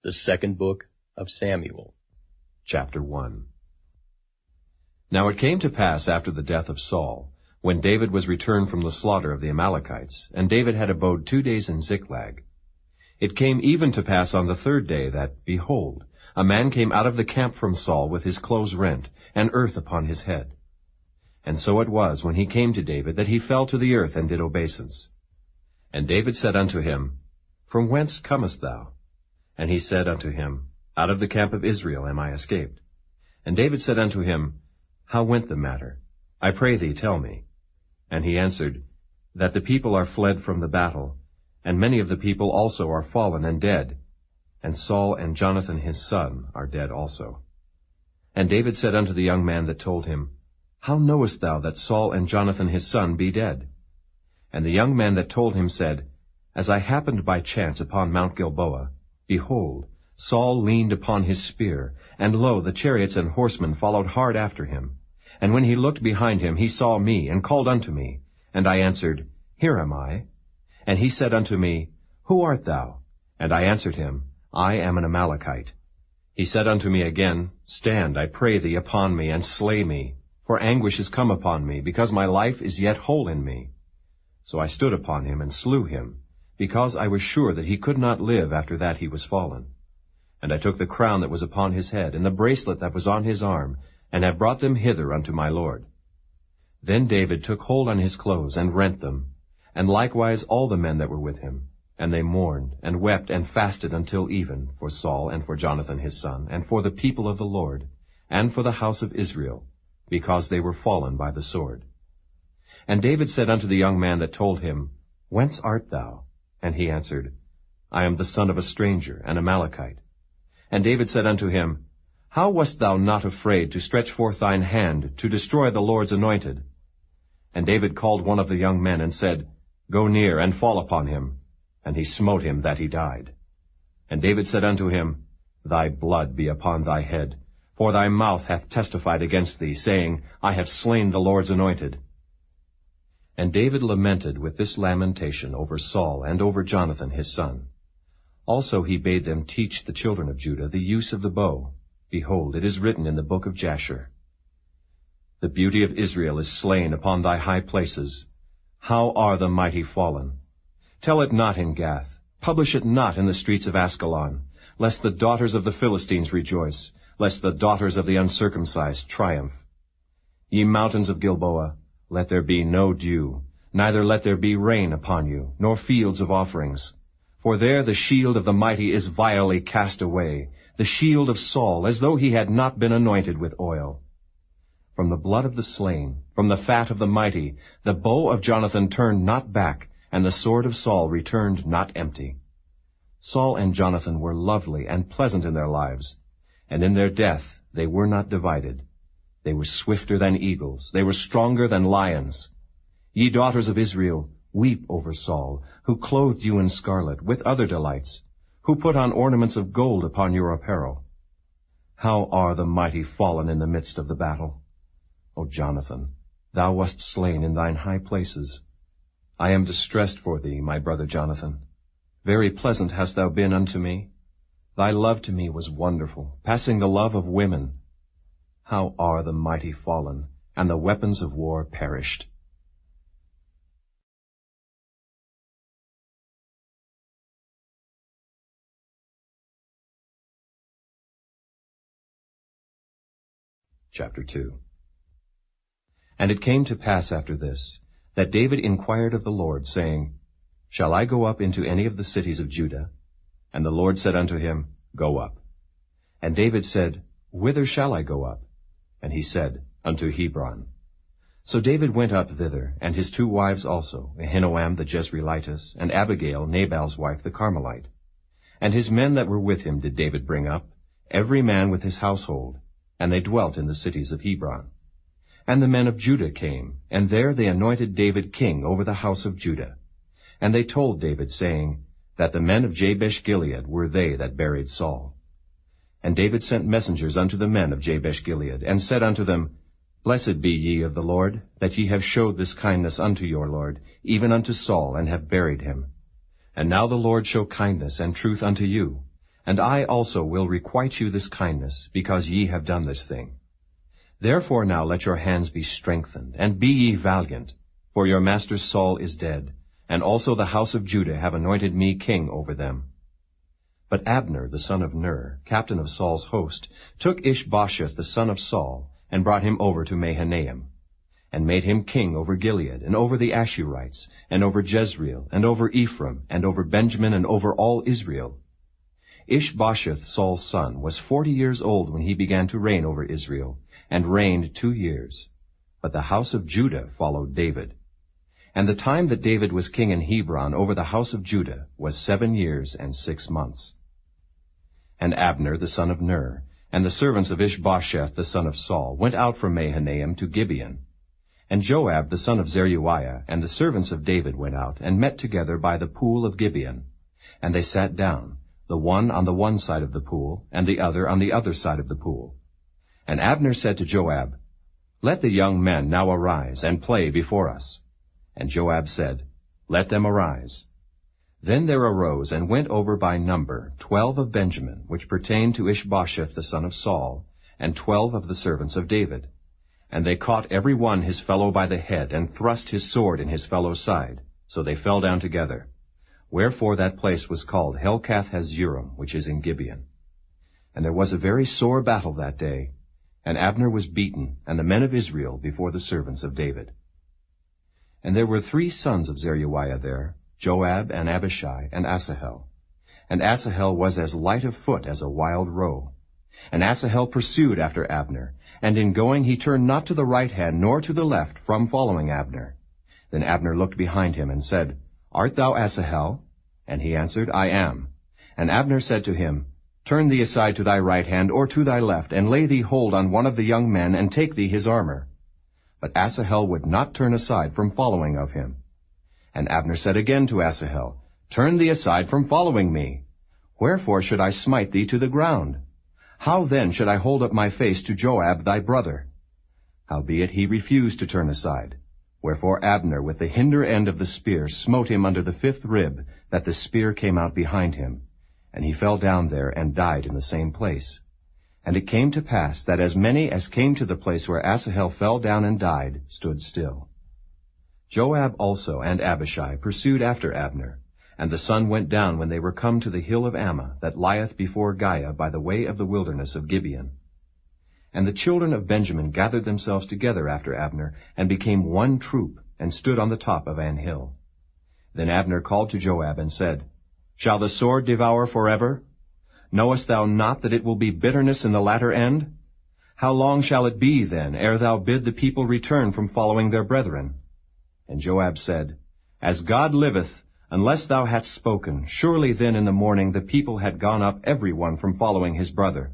The second book of Samuel. Chapter 1. Now it came to pass after the death of Saul, when David was returned from the slaughter of the Amalekites, and David had abode 2 days in Ziklag. It came even to pass on the third day that, behold, a man came out of the camp from Saul with his clothes rent, and earth upon his head. And so it was, when he came to David, that he fell to the earth and did obeisance. And David said unto him, From whence comest thou? And he said unto him, Out of the camp of Israel am I escaped. And David said unto him, How went the matter? I pray thee, tell me. And he answered, That the people are fled from the battle, and many of the people also are fallen and dead, and Saul and Jonathan his son are dead also. And David said unto the young man that told him, How knowest thou that Saul and Jonathan his son be dead? And the young man that told him said, As I happened by chance upon Mount Gilboa, behold, Saul leaned upon his spear, and lo, the chariots and horsemen followed hard after him. And when he looked behind him, he saw me, and called unto me. And I answered, Here am I. And he said unto me, Who art thou? And I answered him, I am an Amalekite. He said unto me again, Stand, I pray thee, upon me, and slay me, for anguish is come upon me, because my life is yet whole in me. So I stood upon him, and slew him, because I was sure that he could not live after that he was fallen. And I took the crown that was upon his head, and the bracelet that was on his arm, and have brought them hither unto my lord. Then David took hold on his clothes, and rent them, and likewise all the men that were with him. And they mourned, and wept, and fasted until even, for Saul, and for Jonathan his son, and for the people of the Lord, and for the house of Israel, because they were fallen by the sword. And David said unto the young man that told him, Whence art thou? And he answered, I am the son of a stranger, an Amalekite. And David said unto him, How wast thou not afraid to stretch forth thine hand to destroy the Lord's anointed? And David called one of the young men, and said, Go near, and fall upon him. And he smote him that he died. And David said unto him, Thy blood be upon thy head, for thy mouth hath testified against thee, saying, I have slain the Lord's anointed. And David lamented with this lamentation over Saul and over Jonathan his son. Also he bade them teach the children of Judah the use of the bow. Behold, it is written in the book of Jasher, The beauty of Israel is slain upon thy high places. How are the mighty fallen? Tell it not in Gath, publish it not in the streets of Askelon, lest the daughters of the Philistines rejoice, lest the daughters of the uncircumcised triumph. Ye mountains of Gilboa, let there be no dew, neither let there be rain upon you, nor fields of offerings. For there the shield of the mighty is vilely cast away, the shield of Saul, as though he had not been anointed with oil. From the blood of the slain, from the fat of the mighty, the bow of Jonathan turned not back, and the sword of Saul returned not empty. Saul and Jonathan were lovely and pleasant in their lives, and in their death they were not divided. They were swifter than eagles, they were stronger than lions. Ye daughters of Israel, weep over Saul, who clothed you in scarlet, with other delights, who put on ornaments of gold upon your apparel. How are the mighty fallen in the midst of the battle? O Jonathan, thou wast slain in thine high places. I am distressed for thee, my brother Jonathan. Very pleasant hast thou been unto me. Thy love to me was wonderful, passing the love of women. How are the mighty fallen, and the weapons of war perished? Chapter 2. And it came to pass after this, that David inquired of the Lord, saying, Shall I go up into any of the cities of Judah? And the Lord said unto him, Go up. And David said, Whither shall I go up? And he said, Unto Hebron. So David went up thither, and his 2 wives also, Ahinoam the Jezreelitess, and Abigail, Nabal's wife, the Carmelite. And his men that were with him did David bring up, every man with his household, and they dwelt in the cities of Hebron. And the men of Judah came, and there they anointed David king over the house of Judah. And they told David, saying, That the men of Jabesh-Gilead were they that buried Saul. And David sent messengers unto the men of Jabesh-Gilead, and said unto them, Blessed be ye of the Lord, that ye have showed this kindness unto your Lord, even unto Saul, and have buried him. And now the Lord show kindness and truth unto you, and I also will requite you this kindness, because ye have done this thing. Therefore now let your hands be strengthened, and be ye valiant, for your master Saul is dead, and also the house of Judah have anointed me king over them. But Abner the son of Ner, captain of Saul's host, took Ishbosheth the son of Saul, and brought him over to Mahanaim, and made him king over Gilead, and over the Ashurites, and over Jezreel, and over Ephraim, and over Benjamin, and over all Israel. Ishbosheth, Saul's son, was 40 years old when he began to reign over Israel, and reigned 2 years. But the house of Judah followed David. And the time that David was king in Hebron over the house of Judah was 7 years and 6 months. And Abner the son of Ner, and the servants of Ishbosheth the son of Saul, went out from Mahanaim to Gibeon. And Joab the son of Zeruiah and the servants of David went out, and met together by the pool of Gibeon. And they sat down, the one on the one side of the pool, and the other on the other side of the pool. And Abner said to Joab, Let the young men now arise, and play before us. And Joab said, Let them arise. Then there arose and went over by number 12 of Benjamin, which pertained to Ishbosheth the son of Saul, and 12 of the servants of David. And they caught every one his fellow by the head, and thrust his sword in his fellow's side. So they fell down together. Wherefore that place was called Helkath-Hazurim, which is in Gibeon. And there was a very sore battle that day, and Abner was beaten, and the men of Israel before the servants of David. And there were 3 sons of Zeruiah there, Joab, and Abishai, and Asahel. And Asahel was as light of foot as a wild roe. And Asahel pursued after Abner, and in going he turned not to the right hand nor to the left from following Abner. Then Abner looked behind him and said, Art thou Asahel? And he answered, I am. And Abner said to him, Turn thee aside to thy right hand or to thy left, and lay thee hold on one of the young men, and take thee his armor. But Asahel would not turn aside from following of him. And Abner said again to Asahel, Turn thee aside from following me. Wherefore should I smite thee to the ground? How then should I hold up my face to Joab thy brother? Howbeit he refused to turn aside. Wherefore Abner with the hinder end of the spear smote him under the 5th rib, that the spear came out behind him. And he fell down there and died in the same place. And it came to pass that as many as came to the place where Asahel fell down and died stood still. Joab also and Abishai pursued after Abner, and the sun went down when they were come to the hill of Ammah, that lieth before Giah by the way of the wilderness of Gibeon. And the children of Benjamin gathered themselves together after Abner, and became one troop, and stood on the top of an hill. Then Abner called to Joab and said, Shall the sword devour forever? Knowest thou not that it will be bitterness in the latter end? How long shall it be, then, ere thou bid the people return from following their brethren? And Joab said, As God liveth, unless thou hadst spoken, surely then in the morning the people had gone up every one from following his brother.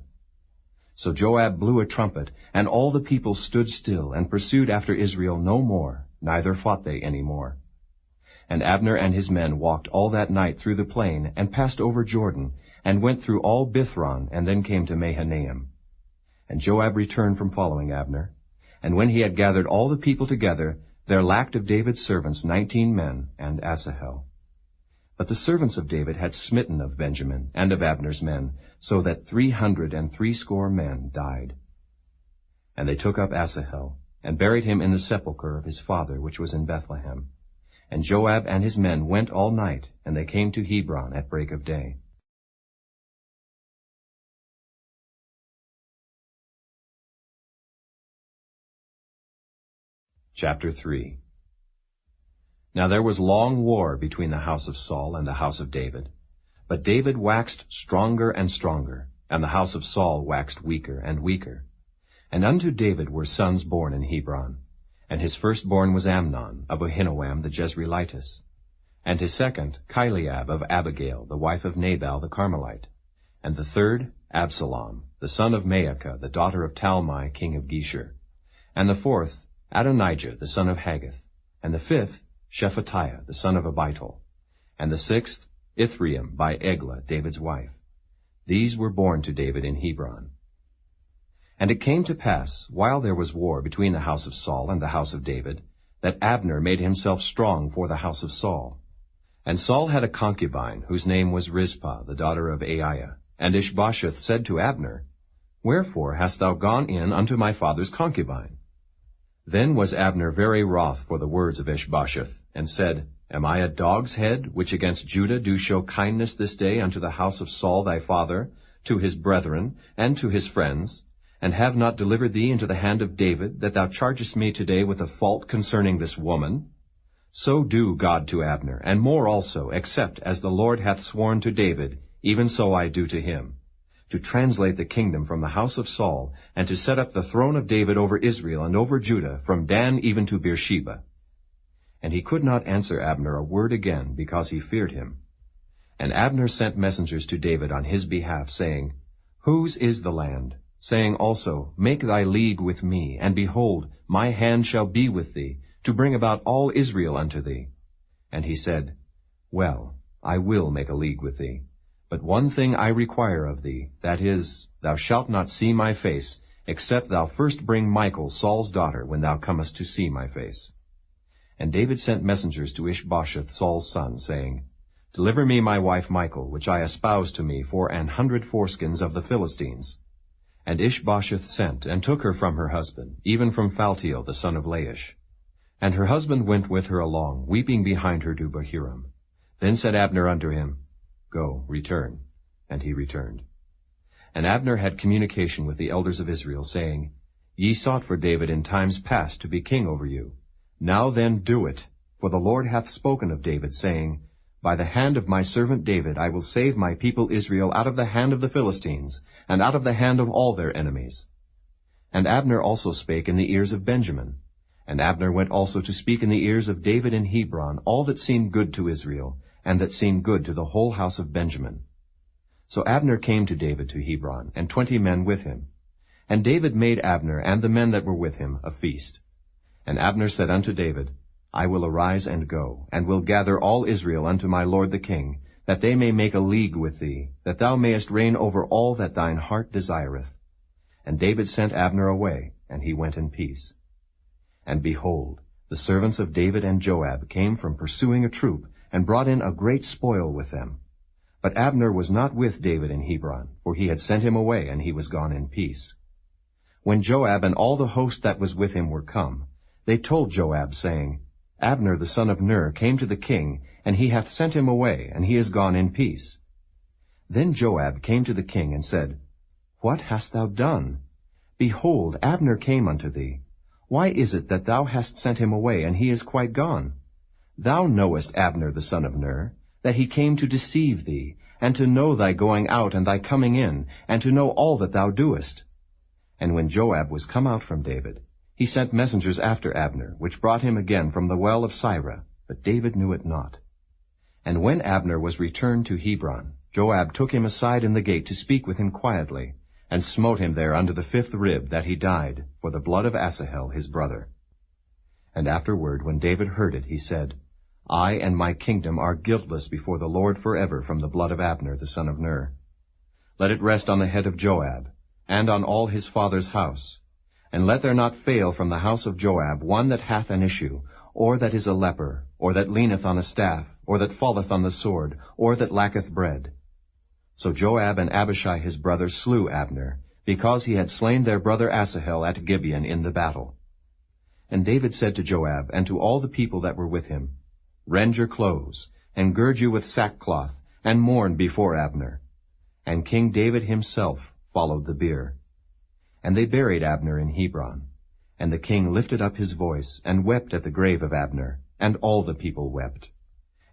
So Joab blew a trumpet, and all the people stood still, and pursued after Israel no more, neither fought they any more. And Abner and his men walked all that night through the plain, and passed over Jordan, and went through all Bithron, and then came to Mahanaim. And Joab returned from following Abner. And when he had gathered all the people together, there lacked of David's servants 19 men, and Asahel. But the servants of David had smitten of Benjamin, and of Abner's men, so that 360 men died. And they took up Asahel, and buried him in the sepulchre of his father, which was in Bethlehem. And Joab and his men went all night, and they came to Hebron at break of day. Chapter 3. Now there was long war between the house of Saul and the house of David. But David waxed stronger and stronger, and the house of Saul waxed weaker and weaker. And unto David were sons born in Hebron. And his firstborn was Amnon, of Ahinoam the Jezreelitess. And his second, Chileab of Abigail, the wife of Nabal the Carmelite. And the third, Absalom, the son of Maacah, the daughter of Talmai, king of Geshur. And the fourth, Adonijah, the son of Haggith. And the fifth, Shephatiah, the son of Abital. And the sixth, Ithream, by Eglah, David's wife. These were born to David in Hebron. And it came to pass, while there was war between the house of Saul and the house of David, that Abner made himself strong for the house of Saul. And Saul had a concubine, whose name was Rizpah, the daughter of Aiah, And Ishbosheth said to Abner, Wherefore hast thou gone in unto my father's concubine? Then was Abner very wroth for the words of Ishbosheth, and said, Am I a dog's head, which against Judah do show kindness this day unto the house of Saul thy father, to his brethren, and to his friends, and have not delivered thee into the hand of David, that thou chargest me today with a fault concerning this woman? So do God to Abner, and more also, except as the Lord hath sworn to David, even so I do to him, to translate the kingdom from the house of Saul, and to set up the throne of David over Israel and over Judah, from Dan even to Beersheba. And he could not answer Abner a word again, because he feared him. And Abner sent messengers to David on his behalf, saying, Whose is the land? Saying also, Make thy league with me, and behold, my hand shall be with thee, to bring about all Israel unto thee. And he said, Well, I will make a league with thee. But one thing I require of thee, that is, thou shalt not see my face, except thou first bring Michal, Saul's daughter, when thou comest to see my face. And David sent messengers to Ishbosheth, Saul's son, saying, Deliver me my wife Michal, which I espoused to me for 100 foreskins of the Philistines. And Ishbosheth sent, and took her from her husband, even from Phaltiel the son of Laish. And her husband went with her along, weeping behind her to Bahurim. Then said Abner unto him, Go, return. And he returned. And Abner had communication with the elders of Israel, saying, Ye sought for David in times past to be king over you. Now then do it, for the Lord hath spoken of David, saying, By the hand of my servant David I will save my people Israel out of the hand of the Philistines, and out of the hand of all their enemies. And Abner also spake in the ears of Benjamin. And Abner went also to speak in the ears of David in Hebron all that seemed good to Israel, and that seemed good to the whole house of Benjamin. So Abner came to David to Hebron, and 20 men with him. And David made Abner and the men that were with him a feast. And Abner said unto David, I will arise and go, and will gather all Israel unto my lord the king, that they may make a league with thee, that thou mayest reign over all that thine heart desireth. And David sent Abner away, and he went in peace. And behold, the servants of David and Joab came from pursuing a troop, and brought in a great spoil with them. But Abner was not with David in Hebron, for he had sent him away, and he was gone in peace. When Joab and all the host that was with him were come, they told Joab, saying, Abner the son of Ner came to the king, and he hath sent him away, and he is gone in peace. Then Joab came to the king, and said, What hast thou done? Behold, Abner came unto thee. Why is it that thou hast sent him away, and he is quite gone? Thou knowest Abner the son of Ner, that he came to deceive thee, and to know thy going out and thy coming in, and to know all that thou doest. And when Joab was come out from David, he sent messengers after Abner, which brought him again from the well of Sirah, but David knew it not. And when Abner was returned to Hebron, Joab took him aside in the gate to speak with him quietly, and smote him there under the 5th rib, that he died, for the blood of Asahel his brother. And afterward, when David heard it, he said, I and my kingdom are guiltless before the Lord forever from the blood of Abner the son of Ner. Let it rest on the head of Joab, and on all his father's house. And let there not fail from the house of Joab one that hath an issue, or that is a leper, or that leaneth on a staff, or that falleth on the sword, or that lacketh bread. So Joab and Abishai his brother slew Abner, because he had slain their brother Asahel at Gibeon in the battle. And David said to Joab, and to all the people that were with him, Rend your clothes, and gird you with sackcloth, and mourn before Abner. And King David himself followed the bier. And they buried Abner in Hebron. And the king lifted up his voice, and wept at the grave of Abner, and all the people wept.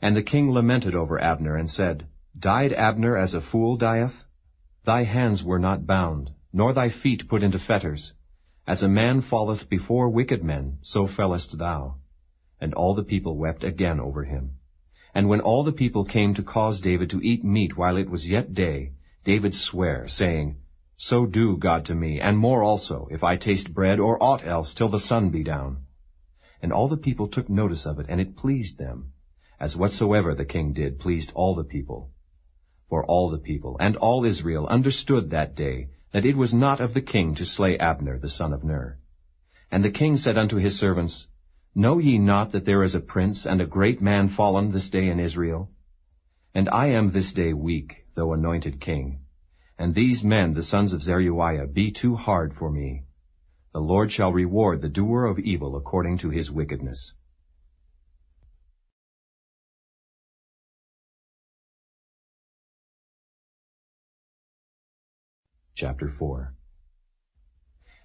And the king lamented over Abner, and said, Died Abner as a fool dieth? Thy hands were not bound, nor thy feet put into fetters. As a man falleth before wicked men, so fellest thou. And all the people wept again over him. And when all the people came to cause David to eat meat while it was yet day, David sware, saying, So do God to me, and more also, if I taste bread or aught else till the sun be down. And all the people took notice of it, and it pleased them, as whatsoever the king did pleased all the people. For all the people and all Israel understood that day that it was not of the king to slay Abner the son of Ner. And the king said unto his servants, Know ye not that there is a prince and a great man fallen this day in Israel? And I am this day weak, though anointed king. and these men, the sons of Zeruiah, be too hard for me. The Lord shall reward the doer of evil according to his wickedness. Chapter 4.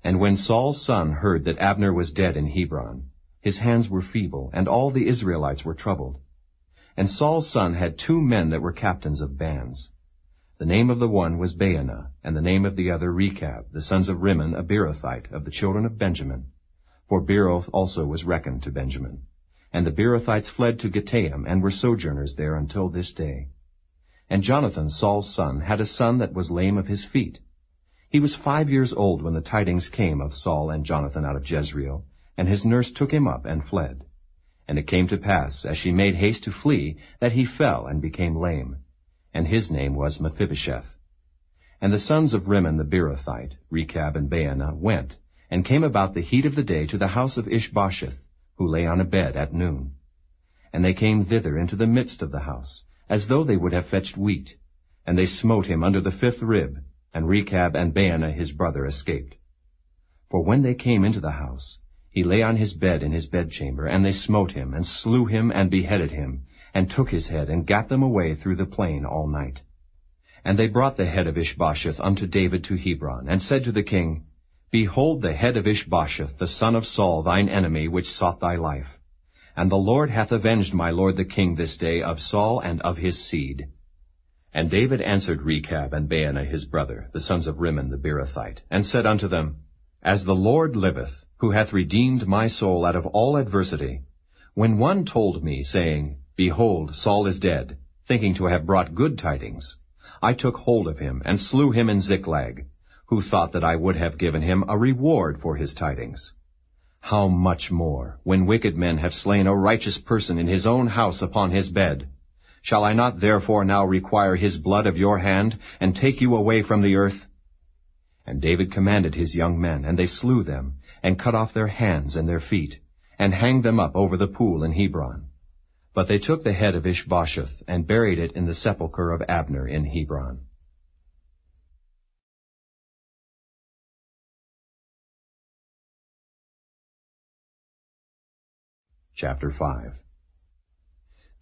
And when Saul's son heard that Abner was dead in Hebron, his hands were feeble, and all the Israelites were troubled. And Saul's son had 2 men that were captains of bands. The name of the one was Baanah, and the name of the other Rechab, the sons of Rimmon, a Beerothite, of the children of Benjamin. For Beeroth also was reckoned to Benjamin. And the Beerothites fled to Gittaim, and were sojourners there until this day. And Jonathan, Saul's son, had a son that was lame of his feet. He was 5 years old when the tidings came of Saul and Jonathan out of Jezreel, and his nurse took him up and fled. And it came to pass, as she made haste to flee, that he fell and became lame. And his name was Mephibosheth. And the sons of Rimmon the Beerothite, Rechab and Baanah, went, and came about the heat of the day to the house of Ishbosheth, who lay on a bed at noon. And they came thither into the midst of the house, as though they would have fetched wheat. And they smote him under the 5th rib, and Rechab and Baanah his brother escaped. For when they came into the house, he lay on his bed in his bedchamber, and they smote him, and slew him, and beheaded him, and took his head, and gat them away through the plain all night. And they brought the head of Ishbosheth unto David to Hebron, and said to the king, Behold the head of Ishbosheth, the son of Saul, thine enemy, which sought thy life. And the Lord hath avenged my lord the king this day of Saul and of his seed. And David answered Rechab and Baanah his brother, the sons of Rimmon the Beerothite, and said unto them, As the Lord liveth, who hath redeemed my soul out of all adversity, when one told me, saying, Behold, Saul is dead, thinking to have brought good tidings, I took hold of him, and slew him in Ziklag, who thought that I would have given him a reward for his tidings. How much more, when wicked men have slain a righteous person in his own house upon his bed? Shall I not therefore now require his blood of your hand, and take you away from the earth? And David commanded his young men, and they slew them, and cut off their hands and their feet, and hanged them up over the pool in Hebron. But they took the head of Ishbosheth, and buried it in the sepulchre of Abner in Hebron. Chapter 5.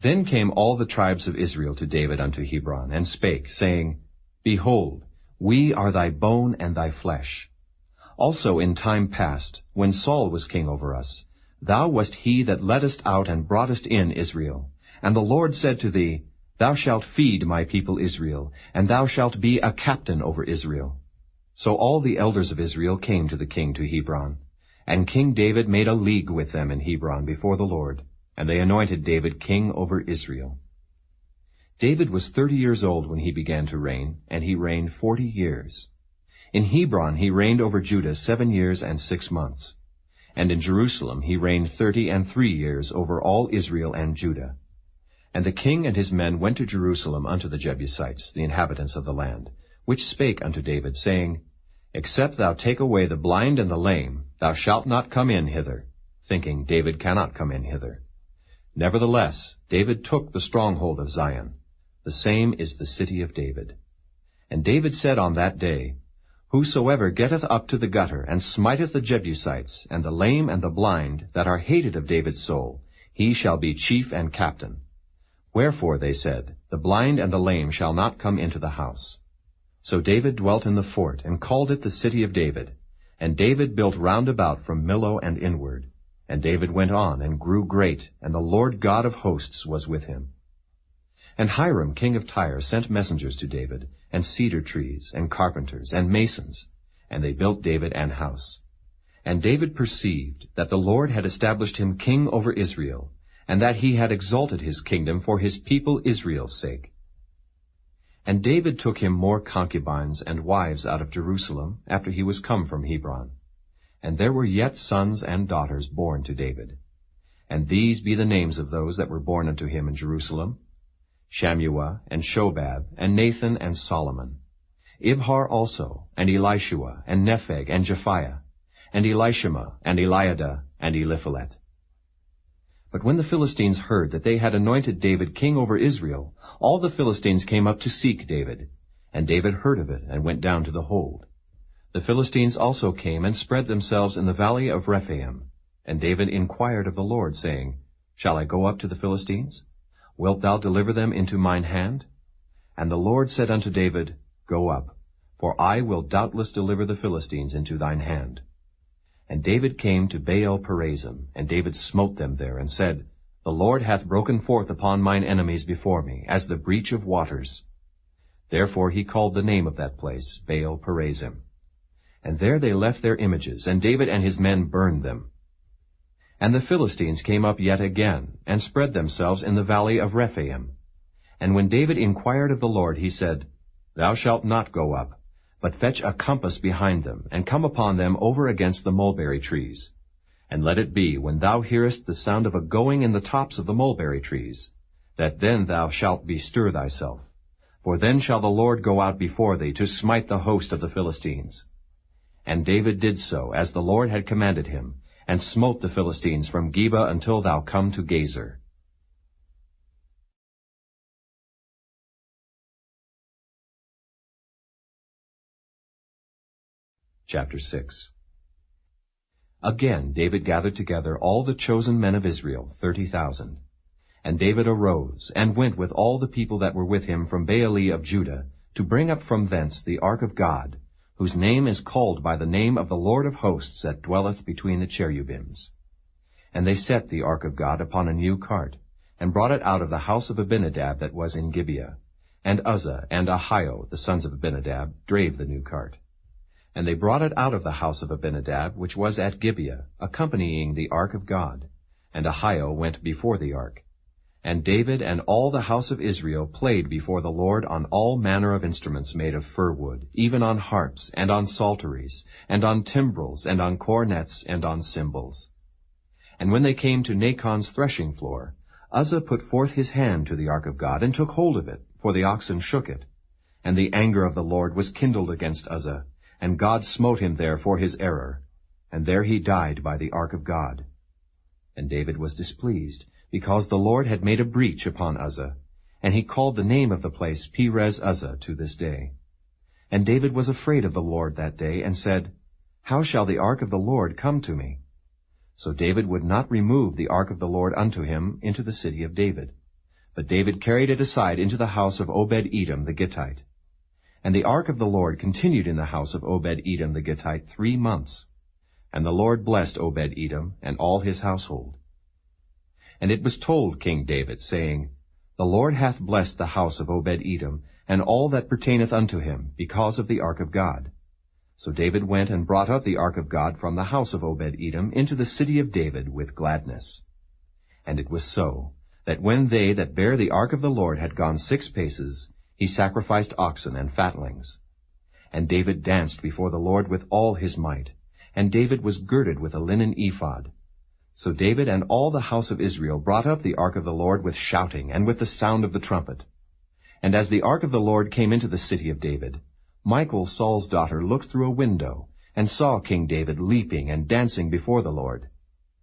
Then came all the tribes of Israel to David unto Hebron, and spake, saying, Behold, we are thy bone and thy flesh. Also in time past, when Saul was king over us, thou wast he that leddest out and broughtest in Israel. And the Lord said to thee, Thou shalt feed my people Israel, and thou shalt be a captain over Israel. So all the elders of Israel came to the king to Hebron. And King David made a league with them in Hebron before the Lord, and they anointed David king over Israel. David was 30 years old when he began to reign, and he reigned 40 years. In Hebron he reigned over Judah 7 years and 6 months. And in Jerusalem he reigned 33 years over all Israel and Judah. And the king and his men went to Jerusalem unto the Jebusites, the inhabitants of the land, which spake unto David, saying, Except thou take away the blind and the lame, thou shalt not come in hither, thinking, David cannot come in hither. Nevertheless, David took the stronghold of Zion. The same is the city of David. And David said on that day, Whosoever getteth up to the gutter, and smiteth the Jebusites, and the lame and the blind, that are hated of David's soul, he shall be chief and captain. Wherefore, they said, the blind and the lame shall not come into the house. So David dwelt in the fort, and called it the city of David. And David built round about from Millo and inward. And David went on, and grew great, and the Lord God of hosts was with him. And Hiram king of Tyre sent messengers to David, and cedar trees, and carpenters, and masons, and they built David an house. And David perceived that the Lord had established him king over Israel, and that he had exalted his kingdom for his people Israel's sake. And David took him more concubines and wives out of Jerusalem, after he was come from Hebron. And there were yet sons and daughters born to David. And these be the names of those that were born unto him in Jerusalem: Shammua, and Shobab, and Nathan, and Solomon. Ibhar also, and Elishua, and Nepheg, and Japhiah, and Elishama, and Eliada, and Eliphalet. But when the Philistines heard that they had anointed David king over Israel, all the Philistines came up to seek David. And David heard of it, and went down to the hold. The Philistines also came and spread themselves in the valley of Rephaim. And David inquired of the Lord, saying, Shall I go up to the Philistines? Wilt thou deliver them into mine hand? And the Lord said unto David, Go up, for I will doubtless deliver the Philistines into thine hand. And David came to Baal-perazim, and David smote them there, and said, The Lord hath broken forth upon mine enemies before me, as the breach of waters. Therefore he called the name of that place Baal-perazim. And there they left their images, and David and his men burned them. And the Philistines came up yet again, and spread themselves in the valley of Rephaim. And when David inquired of the Lord, he said, Thou shalt not go up, but fetch a compass behind them, and come upon them over against the mulberry trees. And let it be, when thou hearest the sound of a going in the tops of the mulberry trees, that then thou shalt bestir thyself. For then shall the Lord go out before thee to smite the host of the Philistines. And David did so, as the Lord had commanded him, and smote the Philistines from Geba until thou come to Gazer. Chapter 6. Again David gathered together all the chosen men of Israel, 30,000. And David arose, and went with all the people that were with him from Baale of Judah, to bring up from thence the ark of God, whose name is called by the name of the Lord of hosts that dwelleth between the cherubims. And they set the ark of God upon a new cart, and brought it out of the house of Abinadab that was in Gibeah. And Uzzah and Ahio, the sons of Abinadab, drave the new cart. And they brought it out of the house of Abinadab, which was at Gibeah, accompanying the ark of God. And Ahio went before the ark. And David and all the house of Israel played before the Lord on all manner of instruments made of fir wood, even on harps, and on psalteries, and on timbrels, and on cornets, and on cymbals. And when they came to Nachon's threshing floor, Uzzah put forth his hand to the ark of God, and took hold of it, for the oxen shook it. And the anger of the Lord was kindled against Uzzah, and God smote him there for his error. And there he died by the ark of God. And David was displeased, because the Lord had made a breach upon Uzzah, and he called the name of the place Perez Uzzah to this day. And David was afraid of the Lord that day, and said, How shall the ark of the Lord come to me? So David would not remove the ark of the Lord unto him into the city of David. But David carried it aside into the house of Obed-Edom the Gittite. And the ark of the Lord continued in the house of Obed-Edom the Gittite 3 months. And the Lord blessed Obed-Edom and all his household. And it was told King David, saying, The Lord hath blessed the house of Obed-Edom, and all that pertaineth unto him, because of the ark of God. So David went and brought up the ark of God from the house of Obed-Edom into the city of David with gladness. And it was so, that when they that bare the ark of the Lord had gone 6 paces, he sacrificed oxen and fatlings. And David danced before the Lord with all his might, and David was girded with a linen ephod. So David and all the house of Israel brought up the ark of the Lord with shouting and with the sound of the trumpet. And as the ark of the Lord came into the city of David, Michal Saul's daughter looked through a window, and saw King David leaping and dancing before the Lord.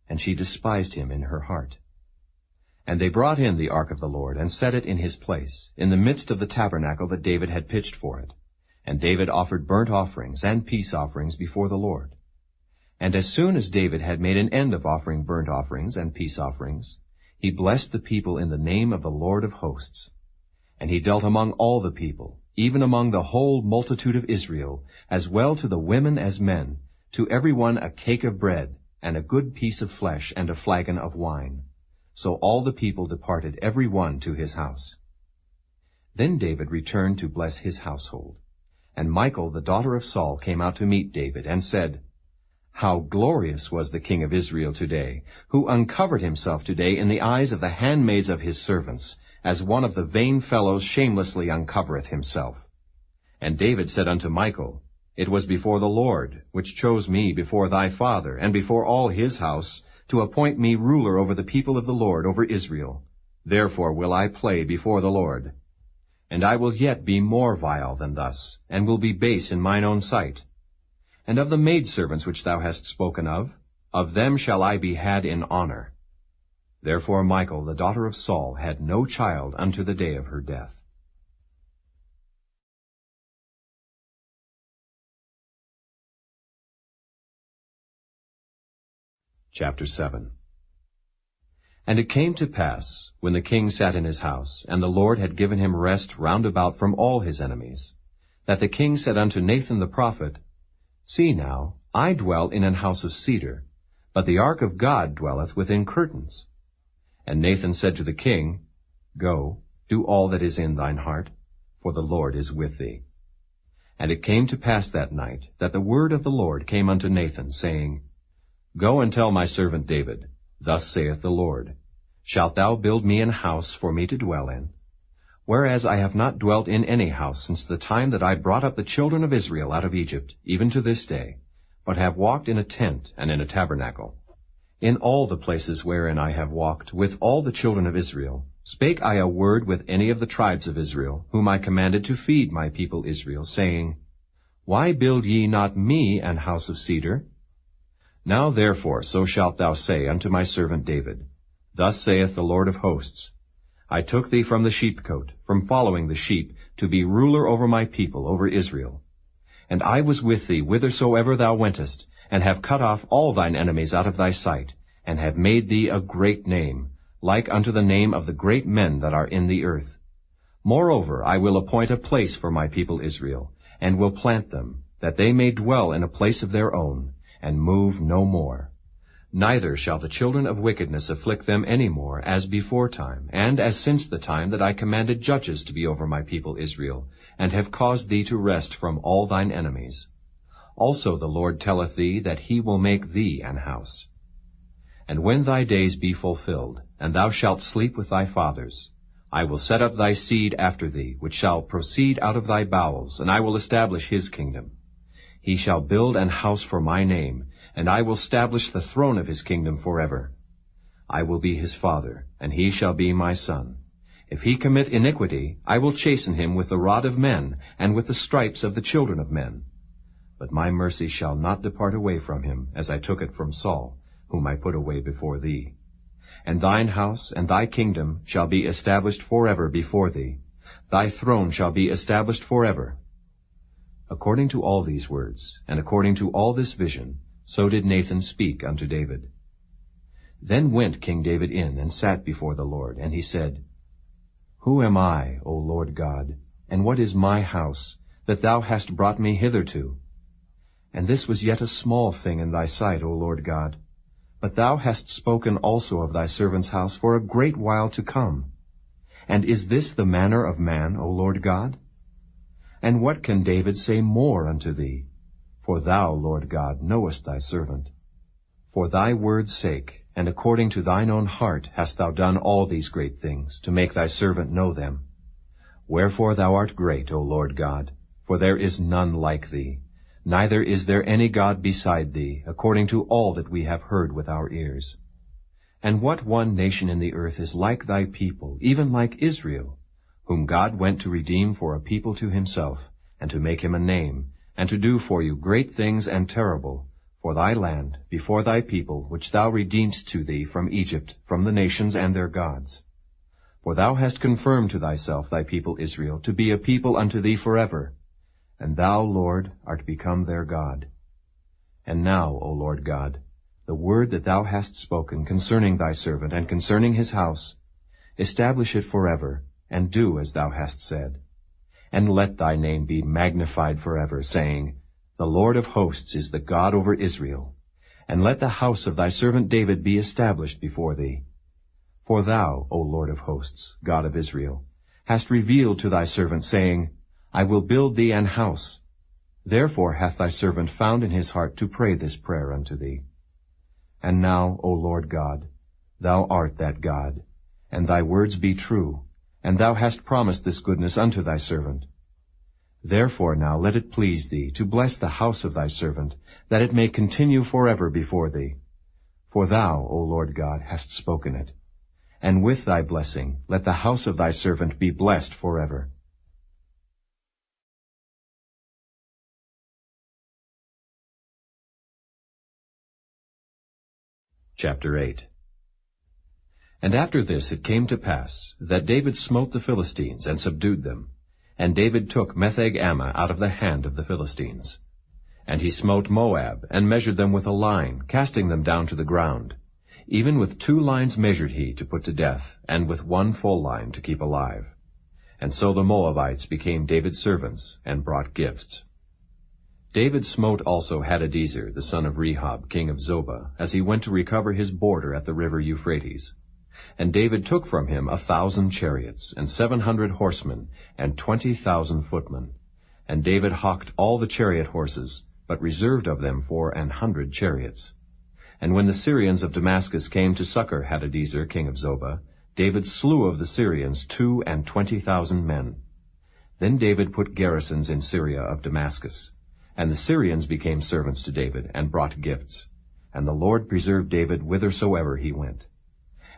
And she despised him in her heart. And they brought in the ark of the Lord, and set it in his place, in the midst of the tabernacle that David had pitched for it. And David offered burnt offerings and peace offerings before the Lord. And as soon as David had made an end of offering burnt offerings and peace offerings, he blessed the people in the name of the Lord of hosts. And he dealt among all the people, even among the whole multitude of Israel, as well to the women as men, to every one a cake of bread, and a good piece of flesh, and a flagon of wine. So all the people departed every one to his house. Then David returned to bless his household. And Michal the daughter of Saul came out to meet David, and said, How glorious was the king of Israel today, who uncovered himself today in the eyes of the handmaids of his servants, as one of the vain fellows shamelessly uncovereth himself. And David said unto Michal, It was before the Lord, which chose me before thy father, and before all his house, to appoint me ruler over the people of the Lord, over Israel. Therefore will I play before the Lord. And I will yet be more vile than thus, and will be base in mine own sight. And of the maidservants which thou hast spoken of them shall I be had in honor. Therefore Michal the daughter of Saul had no child unto the day of her death. Chapter 7. And it came to pass, when the king sat in his house, and the Lord had given him rest round about from all his enemies, that the king said unto Nathan the prophet, See now, I dwell in an house of cedar, but the ark of God dwelleth within curtains. And Nathan said to the king, Go, do all that is in thine heart, for the Lord is with thee. And it came to pass that night, that the word of the Lord came unto Nathan, saying, Go and tell my servant David, Thus saith the Lord, Shalt thou build me an house for me to dwell in? Whereas I have not dwelt in any house since the time that I brought up the children of Israel out of Egypt, even to this day, but have walked in a tent and in a tabernacle. In all the places wherein I have walked with all the children of Israel, spake I a word with any of the tribes of Israel, whom I commanded to feed my people Israel, saying, Why build ye not me an house of cedar? Now therefore so shalt thou say unto my servant David, Thus saith the Lord of hosts, I took thee from the sheepcote, from following the sheep, to be ruler over my people, over Israel. And I was with thee whithersoever thou wentest, and have cut off all thine enemies out of thy sight, and have made thee a great name, like unto the name of the great men that are in the earth. Moreover, I will appoint a place for my people Israel, and will plant them, that they may dwell in a place of their own, and move no more. Neither shall the children of wickedness afflict them any more, as beforetime, and as since the time that I commanded judges to be over my people Israel, and have caused thee to rest from all thine enemies. Also the Lord telleth thee that he will make thee an house. And when thy days be fulfilled, and thou shalt sleep with thy fathers, I will set up thy seed after thee, which shall proceed out of thy bowels, and I will establish his kingdom. He shall build an house for my name, and I will establish the throne of his kingdom forever. I will be his father, and he shall be my son. If he commit iniquity, I will chasten him with the rod of men, and with the stripes of the children of men. But my mercy shall not depart away from him, as I took it from Saul, whom I put away before thee. And thine house and thy kingdom shall be established forever before thee. Thy throne shall be established forever. According to all these words, and according to all this vision, so did Nathan speak unto David. Then went King David in, and sat before the Lord, and he said, Who am I, O Lord God, and what is my house, that thou hast brought me hitherto? And this was yet a small thing in thy sight, O Lord God. But thou hast spoken also of thy servant's house for a great while to come. And is this the manner of man, O Lord God? And what can David say more unto thee? For thou, Lord God, knowest thy servant. For thy word's sake, and according to thine own heart, hast thou done all these great things, to make thy servant know them. Wherefore thou art great, O Lord God, for there is none like thee, neither is there any God beside thee, according to all that we have heard with our ears. And what one nation in the earth is like thy people, even like Israel, whom God went to redeem for a people to himself, and to make him a name, and to do for you great things and terrible, for thy land, before thy people, which thou redeemedst to thee from Egypt, from the nations and their gods. For thou hast confirmed to thyself thy people Israel, to be a people unto thee forever, and thou, Lord, art become their God. And now, O Lord God, the word that thou hast spoken concerning thy servant and concerning his house, establish it forever, and do as thou hast said. And let thy name be magnified forever, saying, The Lord of hosts is the God over Israel. And let the house of thy servant David be established before thee. For thou, O Lord of hosts, God of Israel, hast revealed to thy servant, saying, I will build thee an house. Therefore hath thy servant found in his heart to pray this prayer unto thee. And now, O Lord God, thou art that God, and thy words be true, and thou hast promised this goodness unto thy servant. Therefore now let it please thee to bless the house of thy servant, that it may continue forever before thee. For thou, O Lord God, hast spoken it. And with thy blessing let the house of thy servant be blessed forever. Chapter 8. And after this it came to pass, that David smote the Philistines, and subdued them. And David took Metheg-Ammah out of the hand of the Philistines. And he smote Moab, and measured them with a line, casting them down to the ground. Even with 2 lines measured he to put to death, and with 1 full line to keep alive. And so the Moabites became David's servants, and brought gifts. David smote also Hadadezer, the son of Rehob, king of Zobah, as he went to recover his border at the river Euphrates. And David took from him 1,000 chariots, and 700 horsemen, and 20,000 footmen. And David hawked all the chariot horses, but reserved of them for 100 chariots. And when the Syrians of Damascus came to succor Hadadezer, king of Zobah, David slew of the Syrians 22,000 men. Then David put garrisons in Syria of Damascus. And the Syrians became servants to David, and brought gifts. And the Lord preserved David whithersoever he went.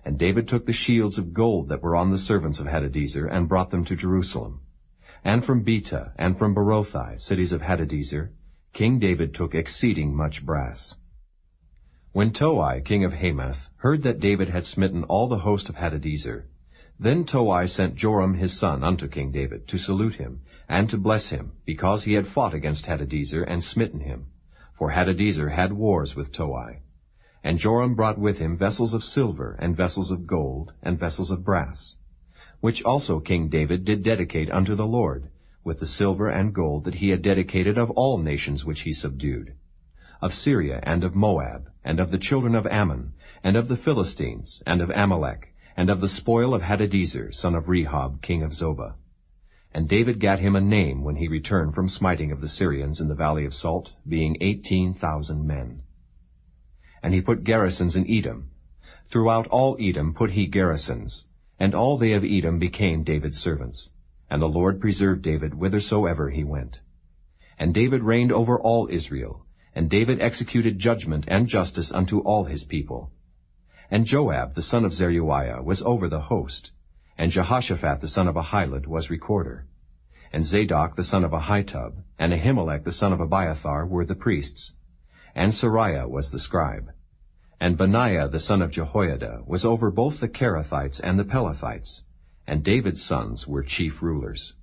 And David took the shields of gold that were on the servants of Hadadezer, and brought them to Jerusalem. And from Betah, and from Berothai, cities of Hadadezer, King David took exceeding much brass. When Toi, king of Hamath, heard that David had smitten all the host of Hadadezer, then Toi sent Joram his son unto King David, to salute him, and to bless him, because he had fought against Hadadezer, and smitten him. For Hadadezer had wars with Toi. And Joram brought with him vessels of silver, and vessels of gold, and vessels of brass, which also King David did dedicate unto the Lord, with the silver and gold that he had dedicated of all nations which he subdued, of Syria, and of Moab, and of the children of Ammon, and of the Philistines, and of Amalek, and of the spoil of Hadadezer, son of Rehob, king of Zobah. And David gat him a name when he returned from smiting of the Syrians in the valley of Salt, being 18,000 men. And he put garrisons in Edom. Throughout all Edom put he garrisons, and all they of Edom became David's servants. And the Lord preserved David whithersoever he went. And David reigned over all Israel, and David executed judgment and justice unto all his people. And Joab the son of Zeruiah was over the host, and Jehoshaphat the son of Ahilud was recorder. And Zadok the son of Ahitub, and Ahimelech the son of Abiathar were the priests. And Sariah was the scribe. And Benaiah the son of Jehoiada was over both the Kerethites and the Pelethites, and David's sons were chief rulers.